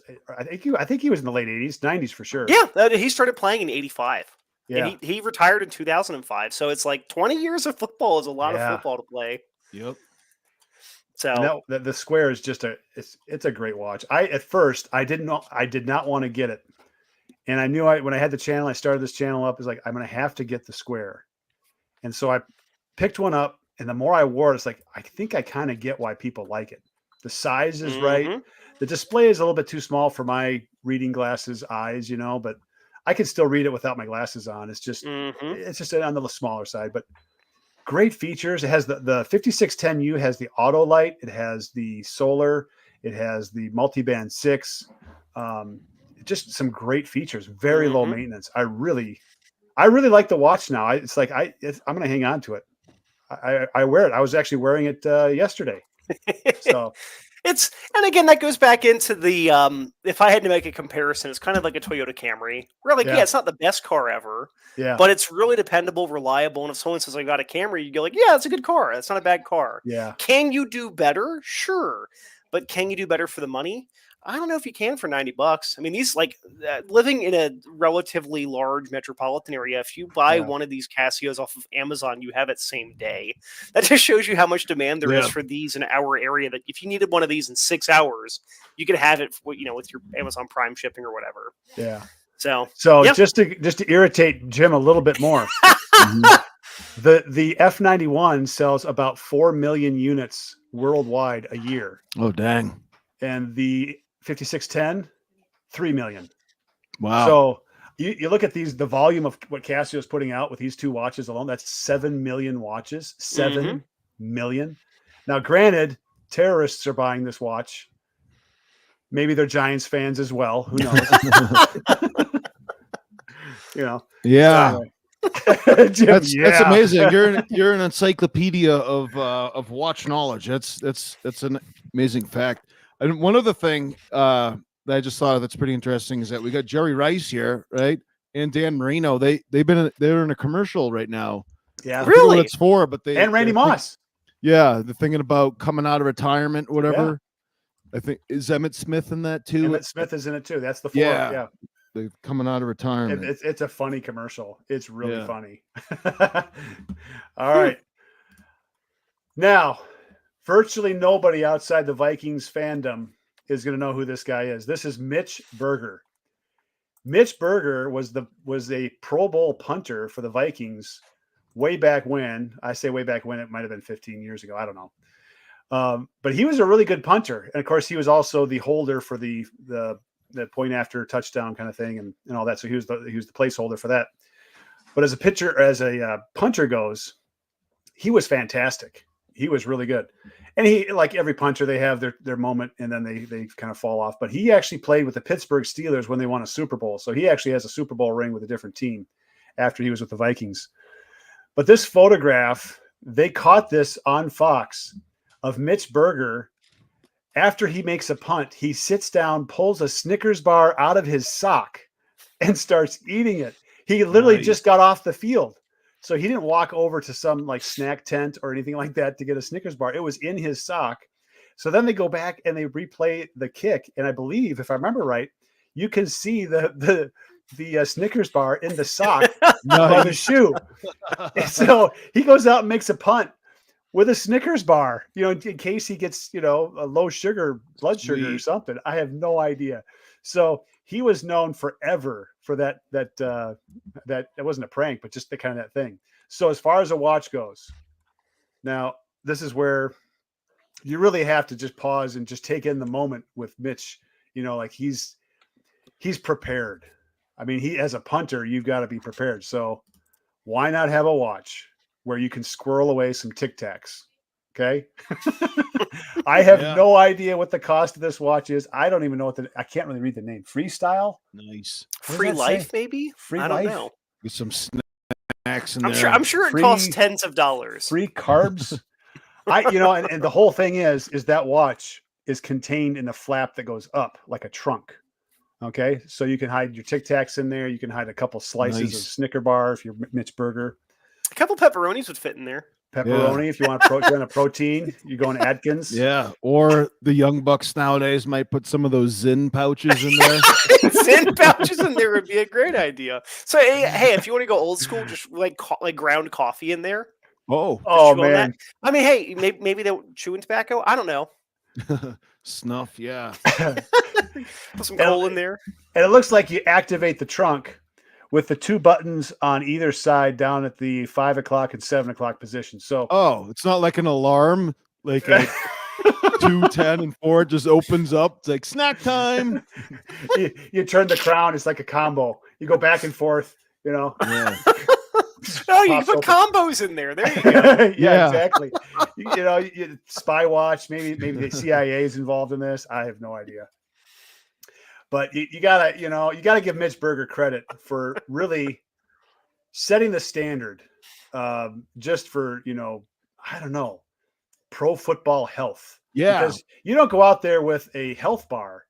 Speaker 2: I think he was in the late 80s, 90s for sure.
Speaker 1: Yeah, he started playing in 85.
Speaker 2: Yeah.
Speaker 1: And he retired in 2005. So it's like 20 years of football is a lot of football to play.
Speaker 3: Yep.
Speaker 1: So
Speaker 2: the Square is just it's a great watch. At first I did not want to get it. And I knew when I had the channel, I started this channel up, is like, I'm going to have to get the Square. And so I picked one up, and the more I wore it, it's like, I think I kind of get why people like it. The size is right. The display is a little bit too small for my reading glasses eyes, but I can still read it without my glasses on. It's just it's just on the smaller side, but great features. It has the 5610U has the auto light. It has the solar. It has the multiband 6. Just some great features. Very low maintenance. I really like the watch now. I'm going to hang on to it. I wear it. I was actually wearing it yesterday. So.
Speaker 1: And again, that goes back into the, if I had to make a comparison, it's kind of like a Toyota Camry. We're like, it's not the best car ever, but it's really dependable, reliable. And if someone says, I got a Camry, you go like, yeah, it's a good car. That's not a bad car.
Speaker 2: Yeah.
Speaker 1: Can you do better? Sure. But can you do better for the money? I don't know if you can for $90. I mean, these living in a relatively large metropolitan area, if you buy one of these Casios off of Amazon, you have it same day. That just shows you how much demand there is for these in our area, that if you needed one of these in 6 hours, you could have it, with your Amazon Prime shipping or whatever.
Speaker 2: Yeah.
Speaker 1: So
Speaker 2: just to irritate Jim a little bit more, the F91 sells about 4 million units worldwide a year.
Speaker 3: Oh, dang.
Speaker 2: And the 5610, 3 million.
Speaker 3: Wow.
Speaker 2: So you look at the volume of what Casio is putting out with these two watches alone, that's 7 million watches, 7 million. Now, granted, terrorists are buying this watch. Maybe they're Giants fans as well. Who knows?
Speaker 3: Yeah.
Speaker 2: Jim,
Speaker 3: that's amazing. You're an encyclopedia of watch knowledge. That's an amazing fact. And one other thing that I just thought of that's pretty interesting is that we got Jerry Rice here, right? And Dan Marino. They're in a commercial right now.
Speaker 2: Yeah,
Speaker 1: really?
Speaker 3: What it's for, but
Speaker 2: and Randy Moss.
Speaker 3: They're thinking about coming out of retirement, or whatever. Yeah. I think is Emmitt Smith in that too.
Speaker 2: Emmitt Smith is in it too. That's the four. Yeah.
Speaker 3: They're coming out of retirement.
Speaker 2: It's a funny commercial. It's really funny. All right. Now, virtually nobody outside the Vikings fandom is going to know who this guy is. This is Mitch Berger. Mitch Berger was a Pro Bowl punter for the Vikings way back when. I say way back when, it might have been 15 years ago. I don't know. But he was a really good punter. And of course, he was also the holder for the point after touchdown kind of thing and all that. So he was the placeholder for that. But as a punter goes, he was fantastic. He was really good. And he, like every punter, they have their moment and then they kind of fall off. But he actually played with the Pittsburgh Steelers when they won a Super Bowl. So he actually has a Super Bowl ring with a different team after he was with the Vikings. But this photograph, they caught this on Fox of Mitch Berger. After he makes a punt, he sits down, pulls a Snickers bar out of his sock and starts eating it. He literally just got off the field. So he didn't walk over to some snack tent or anything like that to get a Snickers bar. It was in his sock. So then they go back and they replay the kick. And I believe, if I remember right, you can see the Snickers bar in the sock of the shoe. So he goes out and makes a punt. with a Snickers bar, in case he gets, a low blood sugar or
Speaker 3: Sweet.
Speaker 2: something. I have no idea. So he was known forever for that wasn't a prank, but just the kind of that thing. So as far as a watch goes, now this is where you really have to just pause and just take in the moment with Mitch. Like he's prepared. I mean, as a punter, you've got to be prepared. So why not have a watch where you can squirrel away some Tic Tacs? Okay. I have no idea what the cost of this watch is. I don't even know I can't really read the name. Freestyle?
Speaker 3: Nice.
Speaker 1: Free life, maybe?
Speaker 2: Free
Speaker 1: I don't
Speaker 2: life?
Speaker 1: know.
Speaker 3: With some snacks in
Speaker 1: I'm
Speaker 3: there.
Speaker 1: sure. I'm sure it costs tens of dollars.
Speaker 2: Free carbs. And the whole thing is that watch is contained in a flap that goes up like a trunk. Okay, so you can hide your Tic Tacs in there. You can hide a couple slices of Snicker bar if you're Mitch Burger.
Speaker 1: A couple pepperonis would fit in there.
Speaker 2: Pepperoni if you want a protein. You're going Atkins.
Speaker 3: Yeah, or the young bucks nowadays might put some of those Zyn pouches in there.
Speaker 1: Zyn pouches in there would be a great idea. So hey, if you want to go old school, just like ground coffee in there.
Speaker 2: Oh man.
Speaker 1: I mean, hey, maybe they're chewing tobacco. I don't know.
Speaker 3: Snuff, yeah.
Speaker 1: Put some coal in there.
Speaker 2: And it looks like you activate the trunk with the two buttons on either side down at the 5 o'clock and 7 o'clock position. So
Speaker 3: it's not like an alarm, like a 2, 10, and 4 just opens up. It's like snack time.
Speaker 2: you turn the crown. It's like a combo. You go back and forth.
Speaker 3: Yeah.
Speaker 1: Oh, you can put combos in there. There you go.
Speaker 2: Yeah, exactly. Spy watch. Maybe the CIA is involved in this. I have no idea. But you gotta give Mitch Burger credit for really setting the standard, just for I don't know, pro football health.
Speaker 3: Yeah,
Speaker 2: because you don't go out there with a health bar,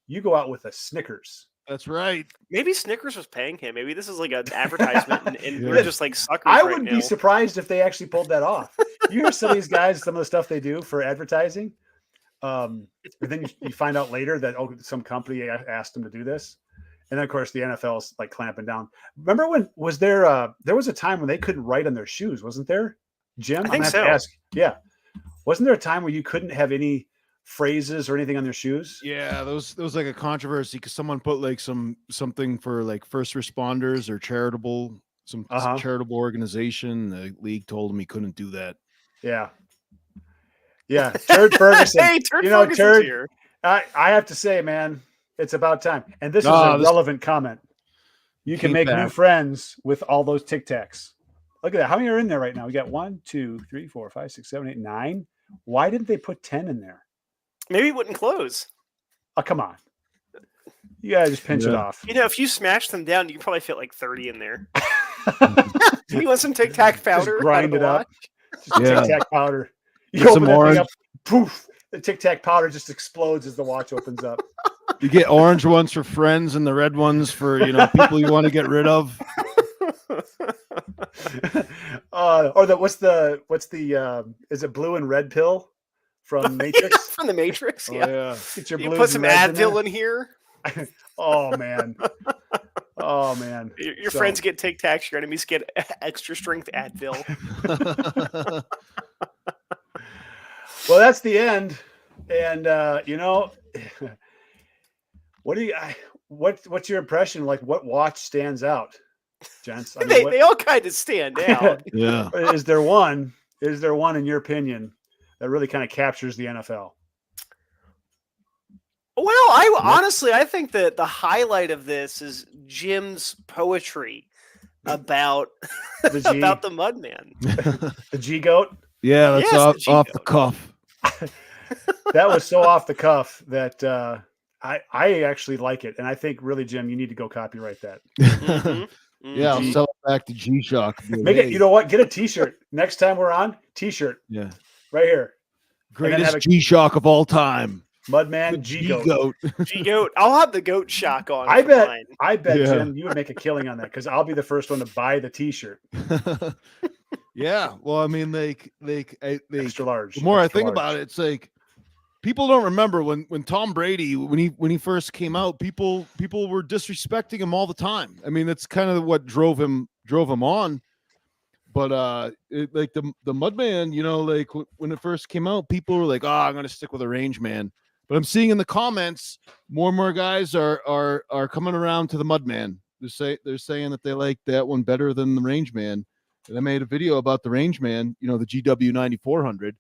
Speaker 2: you go out with a Snickers.
Speaker 3: That's right.
Speaker 1: Maybe Snickers was paying him. Maybe this is like an advertisement, and we're just like suckers.
Speaker 2: I
Speaker 1: right
Speaker 2: wouldn't
Speaker 1: now.
Speaker 2: be surprised if they actually pulled that off. You hear some of these guys, some of the stuff they do for advertising. And then you find out later that some company asked them to do this, and then of course the NFL's like clamping down. Remember when there was a time when they couldn't write on their shoes, wasn't there, Jim?
Speaker 1: I think so.
Speaker 2: Yeah, wasn't there a time where you couldn't have any phrases or anything on their shoes?
Speaker 3: Yeah, there was like a controversy because someone put like something for like first responders or charitable organization. The league told him he couldn't do that.
Speaker 2: Yeah, Turd Ferguson.
Speaker 1: Hey, Ferguson's here.
Speaker 2: I have to say, man, it's about time. And this is a relevant comment. You can make new friends with all those Tic Tacs. Look at that. How many are in there right now? We got 1, 2, 3, 4, 5, 6, 7, 8, 9. Why didn't they put 10 in there?
Speaker 1: Maybe it wouldn't close.
Speaker 2: Oh, come on. You gotta just pinch it off.
Speaker 1: If you smash them down, you can probably fit like 30 in there. You want some Tic Tac powder?
Speaker 2: Just grind it up. Just Tic Tac powder. You
Speaker 3: get
Speaker 2: open
Speaker 3: some
Speaker 2: that
Speaker 3: orange.
Speaker 2: thing up, poof, the Tic Tac powder just explodes as the watch opens up.
Speaker 3: You get orange ones for friends and the red ones for people you want to get rid of.
Speaker 2: What's the is it blue and red pill from Matrix?
Speaker 1: From the Matrix, yeah.
Speaker 2: Get your
Speaker 1: you
Speaker 2: blues
Speaker 1: put some
Speaker 2: and reds
Speaker 1: Advil in here.
Speaker 2: Oh man.
Speaker 1: Your friends get Tic Tacs, your enemies get extra strength Advil.
Speaker 2: Well, that's the end. And what's your impression? Like, what watch stands out, gents? I mean,
Speaker 1: they all kind of stand out.
Speaker 3: Yeah.
Speaker 2: Is there one in your opinion that really kind of captures the NFL?
Speaker 1: Well, honestly, I think that the highlight of this is Jim's poetry about
Speaker 2: the
Speaker 1: Mudman.
Speaker 2: The G Goat.
Speaker 3: Yeah, that's off the cuff.
Speaker 2: That was so off the cuff that I actually like it, and I think really, Jim, you need to go copyright that.
Speaker 3: Yeah, I'll sell it back to G-Shock.
Speaker 2: Make it. You know what? Get a T-shirt next time we're on. T-shirt.
Speaker 3: Yeah,
Speaker 2: right here.
Speaker 3: Greatest G-Shock of all time.
Speaker 2: Mudman G-Goat.
Speaker 1: G-Goat. I'll have the goat shock on.
Speaker 2: I bet, Jim, you would make a killing on that because I'll be the first one to buy the T-shirt.
Speaker 3: Yeah. Well, I mean,
Speaker 2: extra large.
Speaker 3: The more I think about it, it's like people don't remember when Tom Brady when he first came out, people were disrespecting him all the time. I mean, that's kind of what drove him on. But like the Mudman, you know, like when it first came out, people were like, "Oh, I'm gonna stick with a range man." But I'm seeing in the comments more and more guys are coming around to the Mudman. They're saying that they like that one better than the range man. And I made a video about the range man, you know, the GW 9400,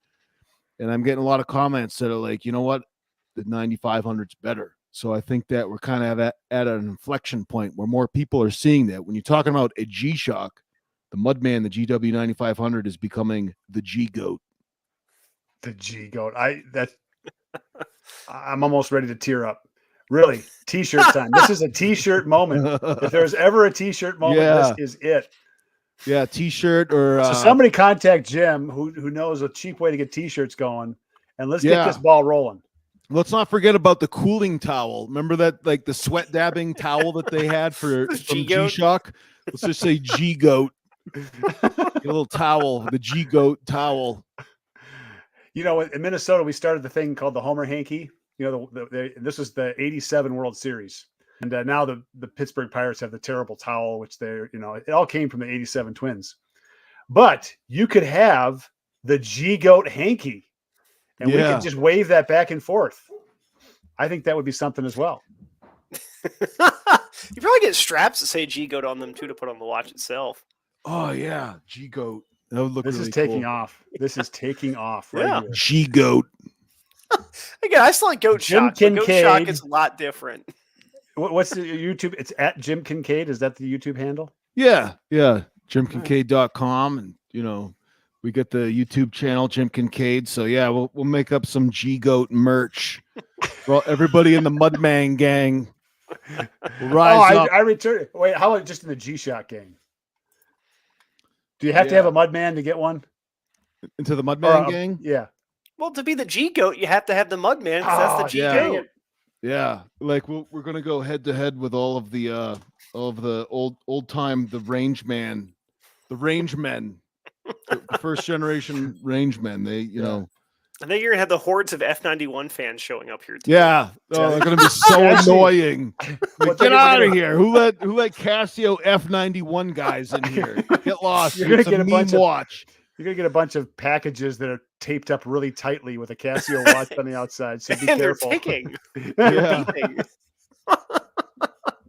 Speaker 3: and I'm getting a lot of comments that are like, you know what, the 9500's better. So I think that we're kind of at an inflection point where more people are seeing that. When you're talking about a G-Shock, the Mudman, the GW 9500 is becoming the G-Goat.
Speaker 2: The G-Goat. I'm almost ready to tear up. Really, T-shirt time. This is a T-shirt moment. If there's ever a T-shirt moment,
Speaker 3: Yeah.
Speaker 2: this is it.
Speaker 3: Yeah, T-shirt or
Speaker 2: So somebody contact Jim who knows a cheap way to get T-shirts going, and let's get this ball rolling.
Speaker 3: Let's not forget about the cooling towel. Remember that, like the sweat dabbing towel that they had from G-Shock? Let's just say G-Goat. Get a little towel, the G-Goat towel.
Speaker 2: You know, in Minnesota, we started the thing called the Homer Hanky. You know, this was the '87 World Series, and now the Pittsburgh Pirates have the terrible towel, which they're, you know, it all came from the '87 Twins. But you could have the G-Goat Hanky, and we could just wave that back and forth. I think that would be something as well.
Speaker 1: You probably get straps that say G-Goat on them too to put on the watch itself.
Speaker 3: Oh yeah, G-Goat. That would look.
Speaker 2: This
Speaker 3: really
Speaker 2: is taking
Speaker 3: cool.
Speaker 2: off. This is taking off. Right
Speaker 1: Yeah.
Speaker 2: here.
Speaker 3: G-Goat.
Speaker 1: Again, I still like Goat
Speaker 2: Jim
Speaker 1: Shock. But Goat Shock
Speaker 2: Kincaid.
Speaker 1: is a lot different.
Speaker 2: What's the YouTube? It's at Jim Kincaid. Is that the YouTube handle?
Speaker 3: Yeah. JimKincaid.com, and you know, we get the YouTube channel Jim Kincaid. So yeah, we'll make up some G-Goat merch. Well, everybody in the Mudman gang will rise up.
Speaker 2: I return. Wait, how about just in the G-Shock gang? Do you have to have a Mudman to get one?
Speaker 3: Into the Mudman gang?
Speaker 2: Yeah.
Speaker 1: Well, to be the G-Goat, you have to have the Mudman because that's the G-Goat.
Speaker 3: Yeah, like we're gonna go head to head with all of the old time the range men, the first generation range men. They know.
Speaker 1: I think you're gonna have the hordes of F91 fans showing up here too.
Speaker 3: Yeah, they're gonna be so annoying. Like, get out of here! Who let Casio F91 guys in here? Get lost.
Speaker 2: You're gonna
Speaker 3: it's
Speaker 2: get a bunch of
Speaker 3: watch.
Speaker 2: You're gonna get a bunch of packages that are taped up really tightly with a Casio watch on the outside. So be
Speaker 1: and
Speaker 2: careful.
Speaker 1: they're ticking.
Speaker 3: Yeah.
Speaker 1: Beeping.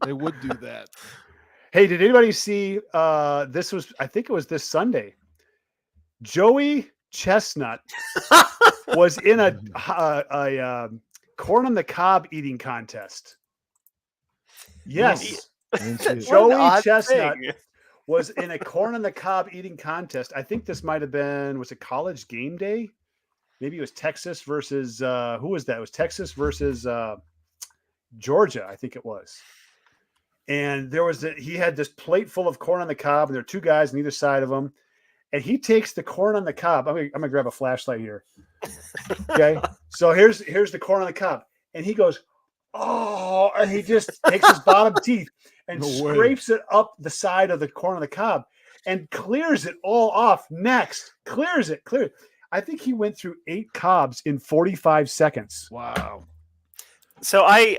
Speaker 3: They would do that.
Speaker 2: Hey, did anybody see? I think it was this Sunday. Joey Chestnut was in a corn on the cob eating contest. Yes, Joey Chestnut was in a corn on the cob eating contest. I think this might have been, was it College Game Day? Maybe it was Texas versus who was that? It was Texas versus Georgia, I think it was. And he had this plate full of corn on the cob, and there are two guys on either side of him. And he takes the corn on the cob. I'm gonna grab a flashlight here. Okay, so here's the corn on the cob, and he goes, oh, and he just takes his bottom teeth and scrapes it up the side of the corn on the cob and clears it all off. Next, clears it. I think he went through 8 cobs in 45 seconds.
Speaker 3: Wow.
Speaker 1: So I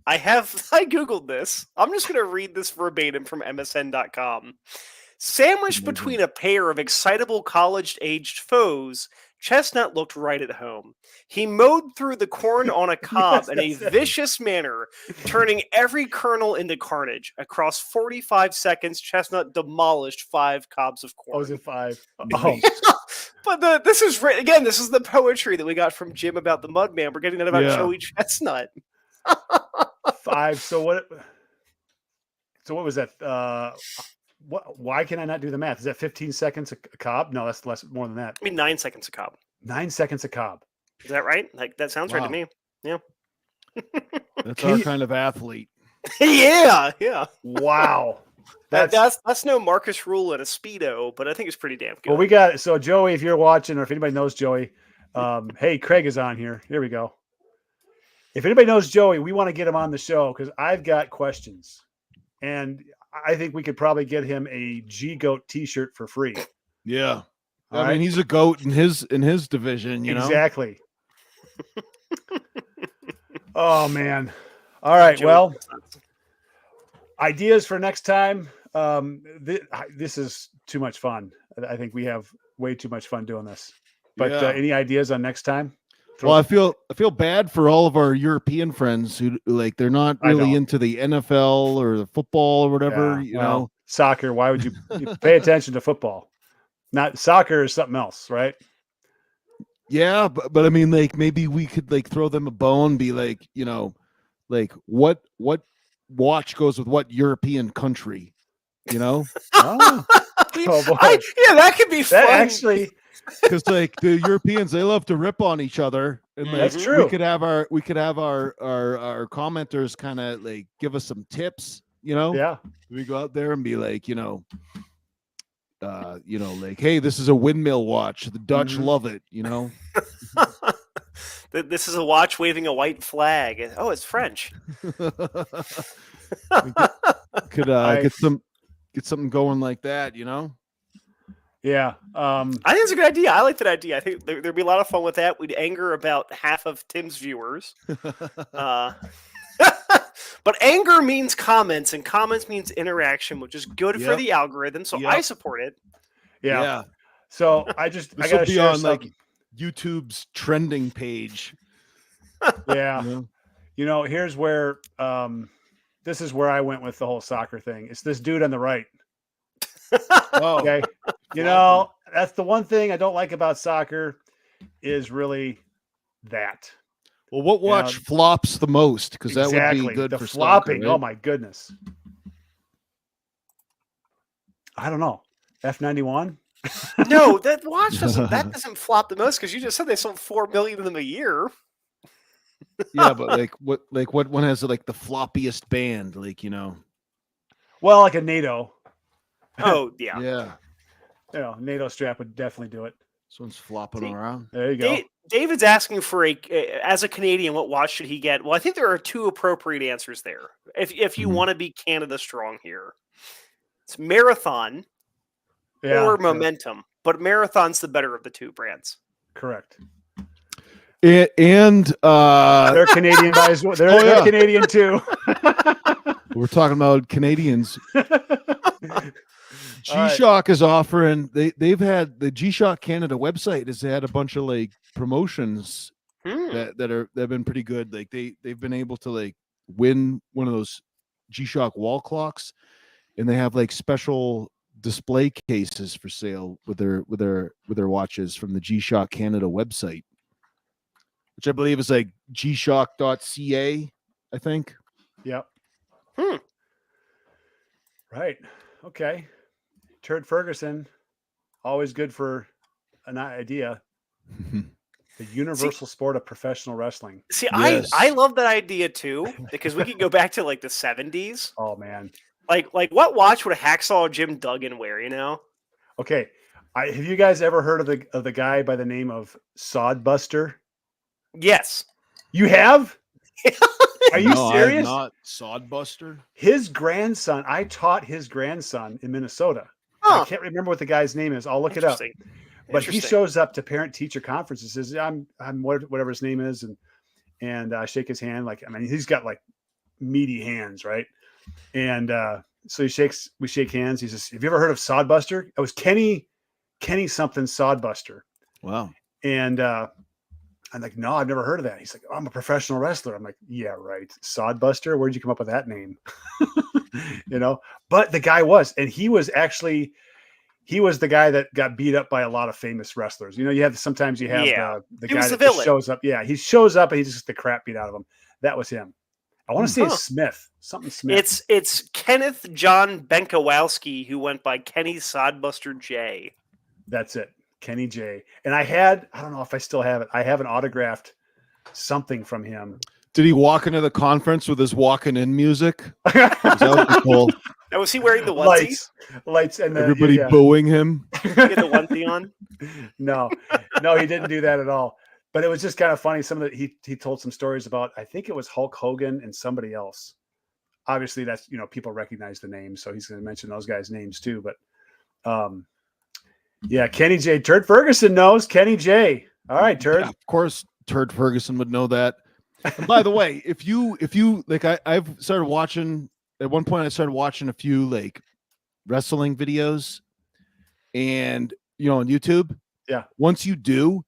Speaker 1: Googled this. I'm just gonna read this verbatim from MSN.com. Sandwiched between a pair of excitable college-aged foes, Chestnut looked right at home. He mowed through the corn on a cob in a vicious manner, turning every kernel into carnage. Across 45 seconds, Chestnut demolished 5 cobs of corn.
Speaker 2: Oh, was it 5? Oh.
Speaker 1: But this is the poetry that we got from Jim about the Mudman. We're getting that about Joey Chestnut.
Speaker 2: 5. So what was that? Why can I not do the math? Is that 15 seconds a cob? No, that's more than that.
Speaker 1: I mean, 9 seconds a cob.
Speaker 2: 9 seconds a cob.
Speaker 1: Is that right? Like that sounds right to me. Yeah.
Speaker 3: That's our kind of athlete.
Speaker 1: Yeah.
Speaker 2: Wow.
Speaker 1: That's no Marcus Rule at a Speedo, but I think it's pretty damn good.
Speaker 2: Well, we got it. So Joey, if you're watching, or if anybody knows Joey, hey, Craig is on here. Here we go. If anybody knows Joey, we want to get him on the show because I've got questions, and I think we could probably get him a G-Goat T-shirt for free.
Speaker 3: Yeah,
Speaker 2: All
Speaker 3: I mean he's a goat in his division. You know
Speaker 2: exactly. Oh man! All right, well, ideas for next time. This is too much fun. I think we have way too much fun doing this. But
Speaker 3: Yeah.
Speaker 2: any ideas on next time?
Speaker 3: Well, I feel bad for all of our European friends who like they're not
Speaker 2: I
Speaker 3: really
Speaker 2: don't.
Speaker 3: into the NFL or the football or whatever.
Speaker 2: Yeah,
Speaker 3: You
Speaker 2: well,
Speaker 3: know,
Speaker 2: soccer. Why would you pay attention to football? Not soccer is something else, right?
Speaker 3: yeah, but I mean, like maybe we could like throw them a bone, be like, you know, like what watch goes with what European country, you know?
Speaker 2: Oh, oh boy.
Speaker 1: Yeah, that could be
Speaker 2: That
Speaker 1: fun.
Speaker 2: actually,
Speaker 3: Because like the Europeans, they love to rip on each other, and like
Speaker 2: that's true.
Speaker 3: we could have our commenters kind of like give us some tips, you know?
Speaker 2: Yeah.
Speaker 3: We go out there and be like, like, hey, this is a windmill watch. The Dutch
Speaker 2: Mhm.
Speaker 3: love it, you know.
Speaker 1: This is a watch waving a white flag. Oh, it's French.
Speaker 3: We could get something going like that, you know.
Speaker 2: Yeah.
Speaker 1: I think it's a good idea. I like that idea. I think there'd be a lot of fun with that. We'd anger about half of Tim's viewers. But anger means comments, and comments means interaction, which is good for
Speaker 3: Yep.
Speaker 1: the algorithm. So I
Speaker 3: Yep.
Speaker 1: support it.
Speaker 2: Yeah. So I
Speaker 3: This
Speaker 2: got to
Speaker 3: will be
Speaker 2: share
Speaker 3: on like
Speaker 2: something.
Speaker 3: YouTube's trending page.
Speaker 2: Yeah.
Speaker 3: You know?
Speaker 2: You know, here's where this is where I went with the whole soccer thing. It's this dude on the right.
Speaker 3: Oh,
Speaker 2: Okay. You know, that's the one thing I don't like about soccer is really that.
Speaker 3: well, what watch flops the most? Because that would be good
Speaker 2: the
Speaker 3: for
Speaker 2: flopping.
Speaker 3: soccer,
Speaker 2: Oh
Speaker 3: right?
Speaker 2: my goodness. I don't know. F91?
Speaker 1: No, that watch doesn't flop the most because you just said they sold 4 million of them a year.
Speaker 3: Yeah, but like what one has like the floppiest band? Like, you know.
Speaker 2: Well, like a NATO.
Speaker 1: Oh yeah.
Speaker 3: Yeah.
Speaker 2: You know, NATO strap would definitely do it.
Speaker 3: This one's flopping
Speaker 1: See,
Speaker 3: around.
Speaker 2: There you go.
Speaker 1: David's asking for as a Canadian, what watch should he get? Well, I think there are two appropriate answers there. If you
Speaker 3: Mhm.
Speaker 1: want to be Canada strong here, it's Marathon
Speaker 2: Yeah.
Speaker 1: or Momentum, but Marathon's the better of the two brands.
Speaker 2: Correct.
Speaker 3: And
Speaker 2: They're Canadian guys. They're
Speaker 3: yeah.
Speaker 2: Canadian too.
Speaker 3: we're talking about Canadians.
Speaker 2: All right.
Speaker 3: G-Shock is offering. They've had the G-Shock Canada website has had a bunch of like promotions
Speaker 1: Hmm.
Speaker 3: that have been pretty good. Like they've been able to like win one of those G-Shock wall clocks, and they have like special display cases for sale with their watches from the G-Shock Canada website, which I believe is like gshock.ca, I think.
Speaker 2: Yep.
Speaker 1: Hmm.
Speaker 2: Right. Okay. Turd Ferguson, always good for an idea. The universal sport of professional wrestling.
Speaker 1: See,
Speaker 3: Yes.
Speaker 1: I love that idea too because we could go back to like the 70s.
Speaker 2: Oh man.
Speaker 1: Like what watch would a Hacksaw Jim Duggan wear? You know?
Speaker 2: Okay. Have you guys ever heard of the guy by the name of Sodbuster?
Speaker 1: Yes.
Speaker 2: You have? Are you
Speaker 3: No, I have
Speaker 2: serious?
Speaker 3: not. Sodbuster.
Speaker 2: His grandson, I taught his grandson in Minnesota.
Speaker 1: Huh.
Speaker 2: I can't remember what the guy's name is. I'll look it up.
Speaker 1: Interesting.
Speaker 2: But he
Speaker 1: Interesting.
Speaker 2: shows up to parent teacher conferences, says, I'm whatever his name is, and I shake his hand. Like, I mean, he's got like meaty hands, right? And so we shake hands. He says, have you ever heard of Sodbuster? It was Kenny something Sodbuster.
Speaker 3: Wow.
Speaker 2: And I'm like, no, I've never heard of that. He's like, I'm a professional wrestler. I'm like, yeah, right. Sodbuster. Where'd you come up with that name? You know, but the guy he was the guy that got beat up by a lot of famous wrestlers. You know, sometimes you have
Speaker 1: Yeah.
Speaker 2: the
Speaker 1: He
Speaker 2: guy
Speaker 1: was
Speaker 2: that
Speaker 1: the
Speaker 2: just
Speaker 1: villain.
Speaker 2: shows up. Yeah, he shows up and he just gets the crap beat out of him. That was him. I want to say
Speaker 1: Huh.
Speaker 2: it's Smith. Something Smith.
Speaker 1: It's Kenneth John Benkowski who went by Kenny Sodbuster J.
Speaker 2: That's it. Kenny J. And I don't know if I still have it. I have an autographed something from him.
Speaker 3: Did he walk into the conference with his walking in music? That would be cool.
Speaker 1: Now, was he wearing the onesie?
Speaker 2: Lights, and
Speaker 3: Everybody
Speaker 2: yeah.
Speaker 3: booing him.
Speaker 1: He had the onesie on?
Speaker 2: No, he didn't do that at all. But it was just kind of funny. He told some stories about, I think it was Hulk Hogan and somebody else. Obviously, that's, people recognize the names, so he's going to mention those guys' names too. But yeah, Kenny J. Turd Ferguson knows Kenny J. All right, Turd.
Speaker 3: Yeah, of course, Turd Ferguson would know that. And by the way, if you like, I've started watching. At one point, I started watching a few like wrestling videos, and on YouTube.
Speaker 2: Yeah.
Speaker 3: Once you do,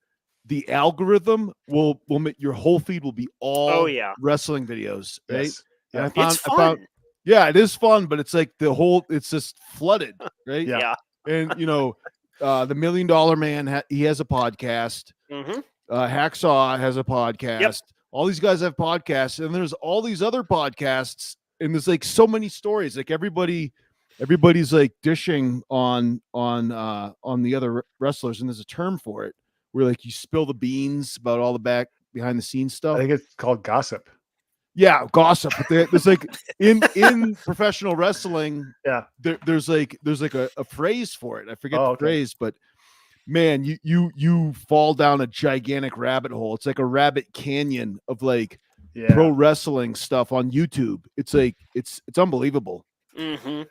Speaker 3: the algorithm will make your whole feed will be all
Speaker 1: yeah.
Speaker 3: wrestling videos. Right.
Speaker 2: Yes.
Speaker 3: And
Speaker 2: Yeah.
Speaker 1: It's fun.
Speaker 3: yeah, it is fun, but it's like it's just flooded. Right.
Speaker 2: Yeah.
Speaker 1: Yeah.
Speaker 3: And the $1 Million Man, he has a podcast.
Speaker 1: Mm-hmm.
Speaker 3: Hacksaw has a podcast.
Speaker 1: Yep.
Speaker 3: All these guys have podcasts, and there's all these other podcasts, and there's like so many stories. Like everybody's like dishing on the other wrestlers, and there's a term for it where like you spill the beans about all the behind the scenes
Speaker 2: I
Speaker 3: stuff.
Speaker 2: think it's called gossip.
Speaker 3: Yeah, gossip. But there's like in professional wrestling,
Speaker 2: Yeah.
Speaker 3: there's like a phrase for it. I forget the
Speaker 2: okay.
Speaker 3: phrase, but man, you fall down a gigantic rabbit hole. It's like a rabbit canyon of like pro wrestling stuff on YouTube. It's like it's unbelievable.
Speaker 1: Mm-hmm.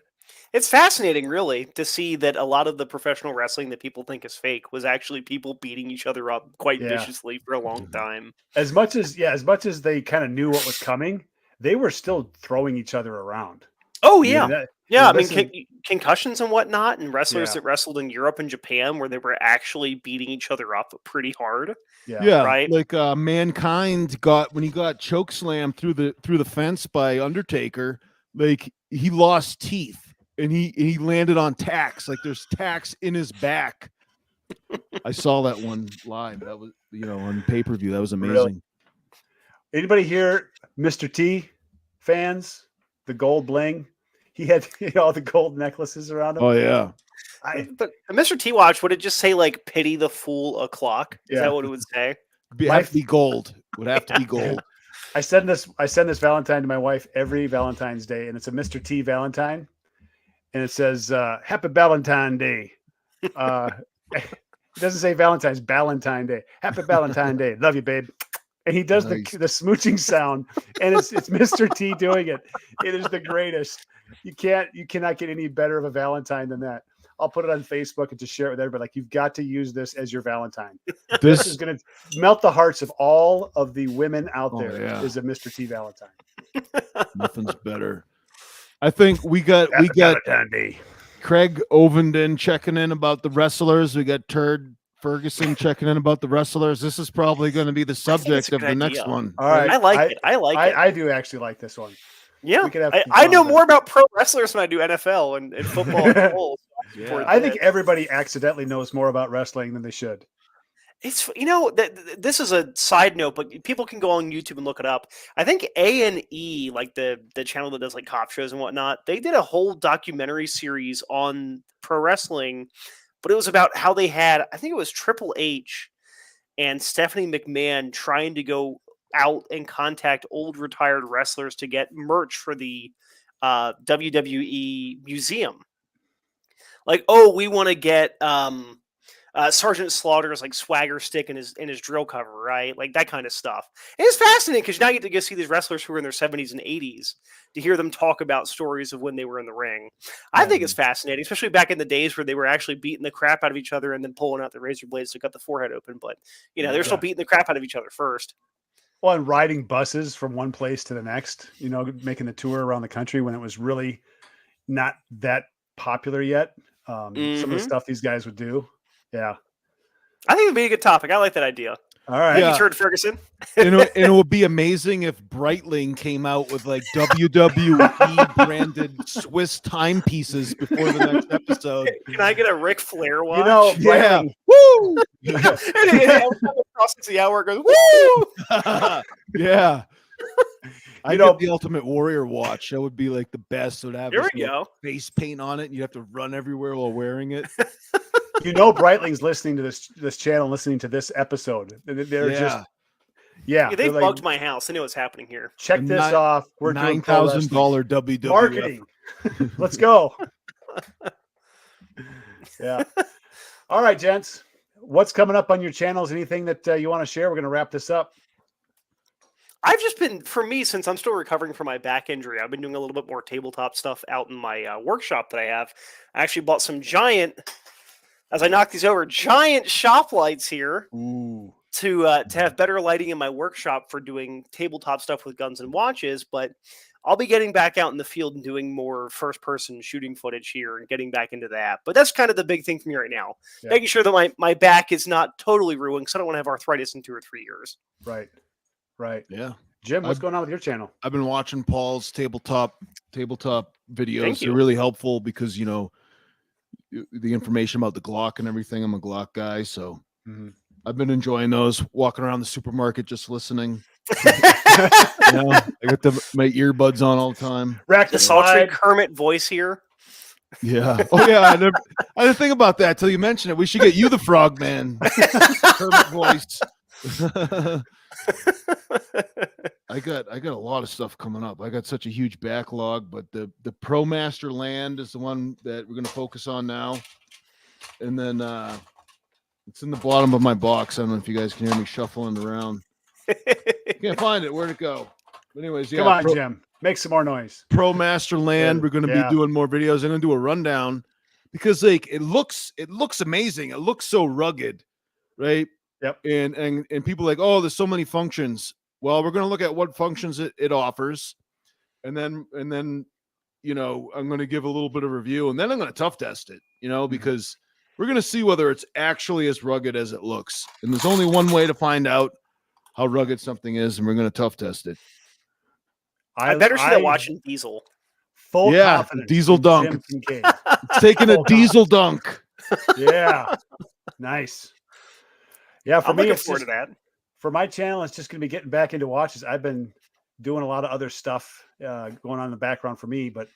Speaker 1: It's fascinating, really, to see that a lot of the professional wrestling that people think is fake was actually people beating each other up quite viciously for a long time.
Speaker 2: As much as they kind of knew what was coming, they were still throwing each other around.
Speaker 1: Oh yeah. I
Speaker 2: listen,
Speaker 1: mean, concussions and whatnot, and wrestlers that wrestled in Europe and Japan where they were actually beating each other up pretty hard.
Speaker 2: Yeah.
Speaker 1: Right.
Speaker 3: Like Mankind when he got choke slammed through the fence by Undertaker, like he lost teeth and he landed on tacks. Like there's tacks in his back. I saw that one live. That was on pay-per-view. That was amazing.
Speaker 2: Really? Anybody here, Mr. T fans? The gold bling. He had all the gold necklaces around him.
Speaker 3: Oh yeah.
Speaker 1: But Mr. T watch, would it just say like "pity the fool o'clock"? Is that what it would say?
Speaker 3: Have to be gold. Would have to be gold.
Speaker 2: I send this Valentine to my wife every Valentine's Day, and it's a Mr. T Valentine, and it says "Happy Valentine Day." It doesn't say Valentine's, Valentine Day. Happy Valentine Day. Love you, babe. And he does
Speaker 3: Nice.
Speaker 2: the smooching sound, and it's Mr. T doing it. It is the greatest. You cannot get any better of a Valentine than that. I'll put it on Facebook and just share it with everybody. Like, you've got to use this as your Valentine. This is going to melt the hearts of all of the women out there.
Speaker 3: Yeah.
Speaker 2: Is a Mr. T Valentine.
Speaker 3: Nothing's better. I think we got
Speaker 2: Valentine Day.
Speaker 3: Craig Ovenden checking in about the wrestlers. We got Turd Ferguson checking in about the wrestlers. This is probably going to be the subject of the next one.
Speaker 2: All right.
Speaker 1: I like it.
Speaker 2: I do actually like this one.
Speaker 1: Yeah.
Speaker 2: We could have
Speaker 1: I know more about pro wrestlers than I do NFL and football. And whole,
Speaker 3: Yeah.
Speaker 2: I think everybody accidentally knows more about wrestling than they should.
Speaker 1: It's this is a side note, but people can go on YouTube and look it up. I think A&E, like the channel that does like cop shows and whatnot, they did a whole documentary series on pro wrestling, but it was about how they had, I think it was Triple H and Stephanie McMahon trying to go out and contact old retired wrestlers to get merch for the WWE museum. Like, oh, we want to get Sergeant Slaughter's like swagger stick in his drill cover, right? Like that kind of stuff. And it's fascinating because now you get to go see these wrestlers who are in their 70s and 80s to hear them talk about stories of when they were in the ring. I think it's fascinating, especially back in the days where they were actually beating the crap out of each other and then pulling out the razor blades to cut the forehead open. But they're still beating the crap out of each other first.
Speaker 2: Well, and riding buses from one place to the next, making the tour around the country when it was really not that popular yet. Some of the stuff these guys would do. Yeah.
Speaker 1: I think it'd be a good topic. I like that idea.
Speaker 2: All right.
Speaker 1: Thank you, Turd Ferguson.
Speaker 3: And it would be amazing if Breitling came out with like WWE branded Swiss timepieces before the next episode.
Speaker 1: Can I get a Ric Flair watch?
Speaker 3: Yeah.
Speaker 2: Breitling,
Speaker 3: Woo!
Speaker 1: Across the hour goes, woo!
Speaker 3: Yeah. I get the Ultimate Warrior watch. That would be like the best. It would have
Speaker 1: there we go.
Speaker 3: face paint on it, and you have to run everywhere while wearing it.
Speaker 2: Breitling's listening to this channel, listening to this episode. They're just
Speaker 1: they
Speaker 2: like,
Speaker 1: bugged my house. I know what's happening here.
Speaker 2: Check this off. We're doing
Speaker 3: $9,000 WWF
Speaker 2: marketing. Let's go. Yeah. All right, gents. What's coming up on your channels? Anything that you want to share? We're going to wrap this up.
Speaker 1: I've just been, for me, since I'm still recovering from my back injury, I've been doing a little bit more tabletop stuff out in my workshop that I have. I actually bought some giant, as I knock these over, giant shop lights here.
Speaker 2: Ooh.
Speaker 1: To have better lighting in my workshop for doing tabletop stuff with guns and watches. But I'll be getting back out in the field and doing more first-person shooting footage here and getting back into that. But that's kind of the big thing for me right now, making sure that my back is not totally ruined because I don't want to have arthritis in 2 or 3 years.
Speaker 2: Right. Right.
Speaker 3: Yeah.
Speaker 2: Jim, what's going on with your channel?
Speaker 3: I've been watching Paul's tabletop videos.
Speaker 1: Thank you.
Speaker 3: They're really helpful because, you know, the information about the Glock and everything. I'm a Glock guy, so I've been enjoying those. Walking around the supermarket, just listening. You know, I got my earbuds on all the time.
Speaker 1: The sultry Kermit voice here.
Speaker 3: Yeah. Oh yeah. I didn't think about that till you mentioned it. We should get you the Frog Man. Kermit voice. I got a lot of stuff coming up. I got such a huge backlog, but the ProMaster Land is the one that we're going to focus on now. And then it's in the bottom of my box. I don't know if you guys can hear me shuffling around. Can't find it. Where'd it go? But anyways, yeah.
Speaker 2: Come on, Jim. Make some more noise.
Speaker 3: ProMaster Land. We're going to be doing more videos. I'm going to do a rundown because like it looks amazing. It looks so rugged, right?
Speaker 2: Yep.
Speaker 3: And people are like, oh, there's so many functions. Well, we're going to look at what functions it offers, and then you know, I'm going to give a little bit of review, and then I'm going to tough test it, you know, because we're going to see whether it's actually as rugged as it looks. And there's only one way to find out how rugged something is, and we're going to tough test it.
Speaker 1: I better see that watching Diesel.
Speaker 2: Full confidence.
Speaker 3: Diesel dunk. It's taking a diesel dunk.
Speaker 2: Yeah. Nice. Yeah, for
Speaker 1: I'm
Speaker 2: me,
Speaker 1: looking
Speaker 2: it's
Speaker 1: forward to that.
Speaker 2: For my channel, it's just going to be getting back into watches. I've been doing a lot of other stuff going on in the background for me, but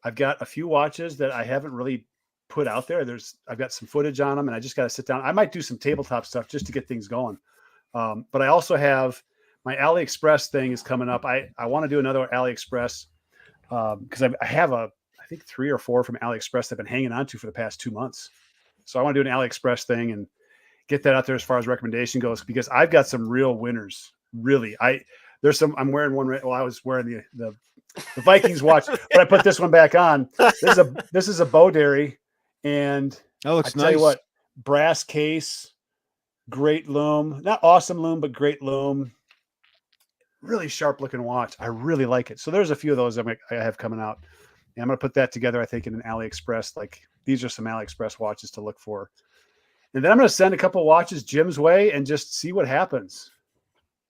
Speaker 2: I've got a few watches that I haven't really put out there. I've got some footage on them, and I just got to sit down. I might do some tabletop stuff just to get things going. But I also have my AliExpress thing is coming up. I want to do another AliExpress because I have I think 3 or 4 from AliExpress that I've been hanging on to for the past 2 months. So I want to do an AliExpress thing and get that out there as far as recommendation goes, because I've got some real winners. Really, there's some. I'm wearing one. Well, I was wearing the Vikings watch, but I put this one back on. This is a Bowdary, and
Speaker 3: that looks nice.
Speaker 2: Tell you what, brass case, great loom, not awesome loom, but great loom. Really sharp looking watch. I really like it. So there's a few of those I have coming out, and I'm going to put that together. I think in an AliExpress. Like these are some AliExpress watches to look for. And then I'm going to send a couple watches Jim's way and just see what happens.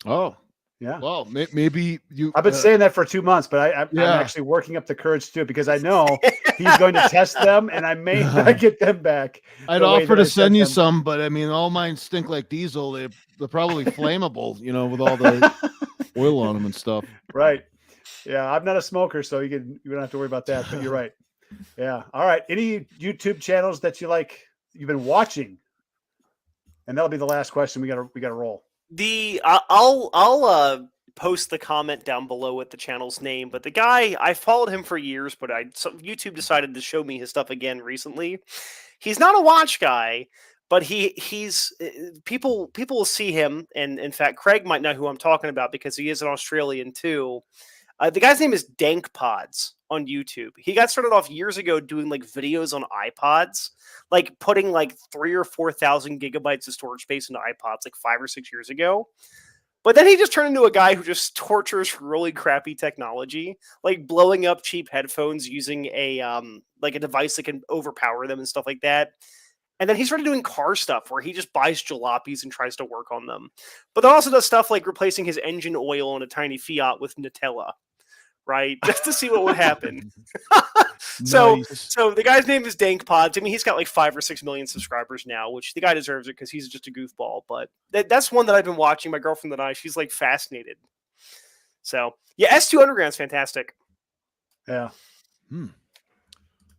Speaker 3: Oh,
Speaker 2: yeah.
Speaker 3: Well, maybe you.
Speaker 2: I've been saying that for 2 months, but I'm actually working up the courage to do it because I know he's going to test them, and I may not get them back.
Speaker 3: I'd offer to send you some, but I mean, all mine stink like diesel. They're probably flammable, you know, with all the oil on them and stuff.
Speaker 2: Right. Yeah, I'm not a smoker, so you don't have to worry about that. But you're right. Yeah. All right. Any YouTube channels that you've been watching? And that'll be the last question. We got to roll.
Speaker 1: I'll post the comment down below with the channel's name. But the guy, I followed him for years, but YouTube decided to show me his stuff again recently. He's not a watch guy, but he's people will see him, and in fact, Craig might know who I'm talking about because he is an Australian too. The guy's name is Dank Pods on YouTube. He got started off years ago doing like videos on iPods, like putting like 3,000 or 4,000 gigabytes of storage space into iPods like 5 or 6 years ago. But then he just turned into a guy who just tortures really crappy technology, like blowing up cheap headphones using a device that can overpower them and stuff like that. And then he started doing car stuff where he just buys jalopies and tries to work on them. But then also does stuff like replacing his engine oil in a tiny Fiat with Nutella, right? Just to see what would happen. So the guy's name is Dank Pods. I mean, he's got like 5 or 6 million subscribers now, which the guy deserves it because he's just a goofball. But that's one that I've been watching. My girlfriend and I, she's like fascinated. So yeah, S2 Underground's fantastic.
Speaker 2: Yeah.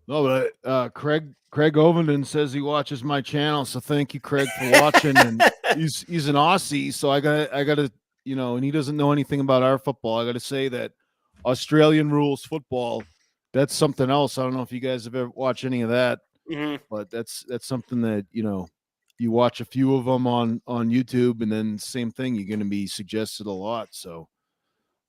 Speaker 3: No, but Craig Ovenden says he watches my channel, so thank you, Craig, for watching. And he's an Aussie, so I gotta, you know, and he doesn't know anything about our football. I gotta say that Australian rules football, that's something else. I don't know if you guys have ever watched any of that, but that's something that, you know, you watch a few of them on YouTube, and then same thing, you're going to be suggested a lot. So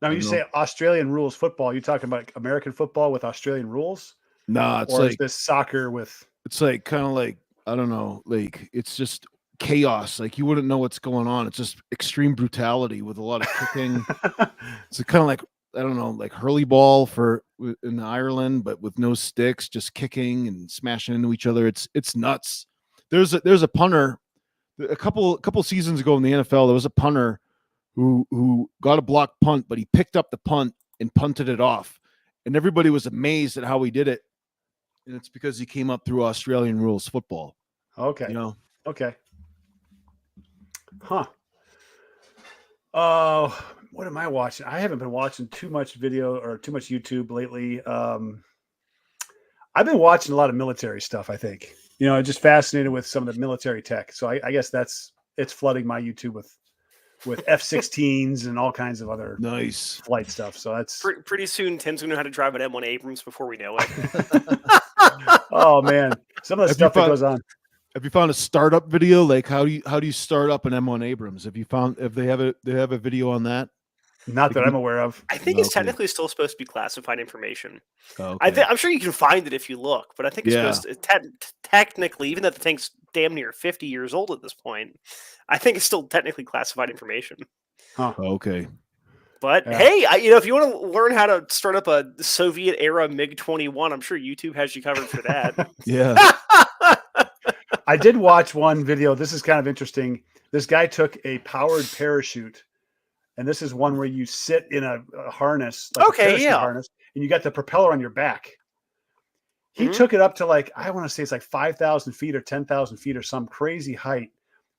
Speaker 2: now you say Australian rules football, you're talking about American football with Australian rules?
Speaker 3: No, it's
Speaker 2: or
Speaker 3: like
Speaker 2: is this soccer with. It's
Speaker 3: like kind of like, I don't know, like it's just chaos. Like you wouldn't know what's going on. It's just extreme brutality with a lot of kicking. It's kind of like I don't know, like hurley ball in Ireland, but with no sticks, just kicking and smashing into each other. It's nuts. There's a punter a couple seasons ago in the NFL. There was a punter who got a block punt, but he picked up the punt and punted it off, and everybody was amazed at how he did it. And it's because he came up through Australian rules football.
Speaker 2: Okay.
Speaker 3: You know.
Speaker 2: Okay. Huh. What am I watching? I haven't been watching too much video or too much YouTube lately. I've been watching a lot of military stuff, I think. Just fascinated with some of the military tech. So I guess it's flooding my YouTube with F-16s and all kinds of other
Speaker 3: Nice
Speaker 2: flight stuff. So that's
Speaker 1: pretty soon. Tim's going to know how to drive an M1 Abrams before we know it.
Speaker 2: oh man, some of the stuff that goes on.
Speaker 3: Have you found a startup video? Like how do you start up an M1 Abrams? Have you found if they have a video on that?
Speaker 2: Not that I'm aware of.
Speaker 1: I think it's technically still supposed to be classified information.
Speaker 3: Okay.
Speaker 1: I'm sure you can find it if you look, but I think it's supposed to, technically, even though the thing's damn near 50 years old at this point, I think it's still technically classified information.
Speaker 2: Huh.
Speaker 3: Okay.
Speaker 1: But hey, if you want to learn how to start up a Soviet era MiG-21, I'm sure YouTube has you covered for that.
Speaker 3: Yeah.
Speaker 2: I did watch one video. This is kind of interesting. This guy took a powered parachute, and this is one where you sit in a harness, like a parachute harness, and you got the propeller on your back. He took it up to I want to say it's like 5,000 feet or 10,000 feet or some crazy height.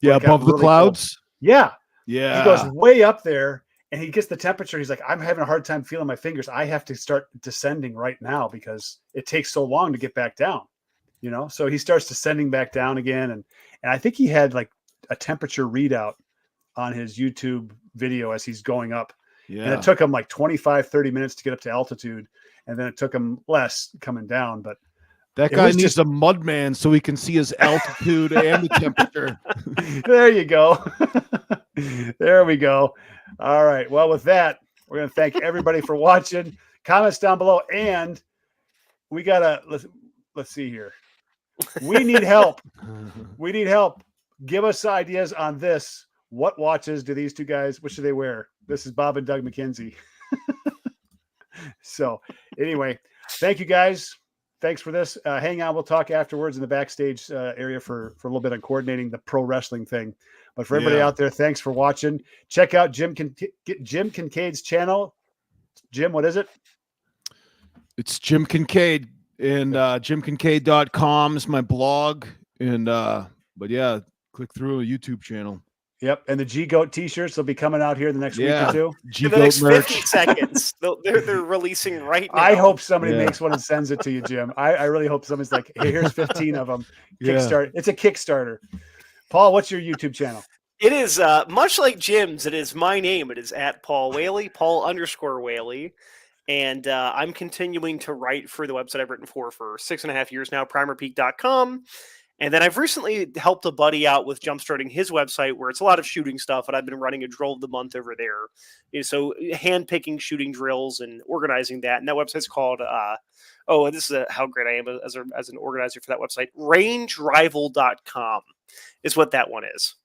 Speaker 3: Yeah, above the clouds.
Speaker 2: Yeah.
Speaker 3: Yeah.
Speaker 2: He goes way up there, and he gets the temperature. He's like, I'm having a hard time feeling my fingers. I have to start descending right now because it takes so long to get back down. So he starts descending back down again. And I think he had like a temperature readout on his YouTube video as he's going up. Yeah. And it took him like 25, 30 minutes to get up to altitude. And then it took him less coming down. But
Speaker 3: that guy needs a mud man so he can see his altitude and the temperature.
Speaker 2: There you go. There we go. All right. Well, with that, we're going to thank everybody for watching. Comments down below. And we got to, let's see here. We need help. We need help. Give us ideas on this. What watches do these two guys, what should they wear? This is Bob and Doug McKenzie. So anyway, thank you guys. Thanks for this. Hang on. We'll talk afterwards in the backstage area for a little bit on coordinating the pro wrestling thing. But for everybody out there, thanks for watching. Check out Jim Kincaid's channel. Jim, what is it?
Speaker 3: It's Jim Kincaid. And jimkincaid.com is my blog. And but yeah, click through a YouTube channel.
Speaker 2: Yep. And the G-Goat t-shirts will be coming out here the next week or two.
Speaker 1: G-Goat next merch. 50 seconds. They're releasing right now.
Speaker 2: I hope somebody makes one and sends it to you, Jim. I really hope somebody's like, hey, here's 15 of them. Kickstarter. It's a Kickstarter. Paul, what's your YouTube channel?
Speaker 1: It is much like Jim's. It is my name. It is at Paul Whaley, Paul_Whaley. And I'm continuing to write for the website I've written for 6.5 years now, primerpeak.com. And then I've recently helped a buddy out with jumpstarting his website where it's a lot of shooting stuff. And I've been running a drill of the month over there. So hand-picking shooting drills and organizing that. And that website's called, this is how great I am as an organizer for that website. RangeRival.com is what that one is.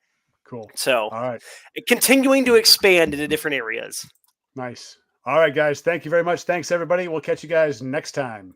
Speaker 2: Cool.
Speaker 1: So
Speaker 2: all right,
Speaker 1: continuing to expand into different areas.
Speaker 2: Nice. All right, guys. Thank you very much. Thanks, everybody. We'll catch you guys next time.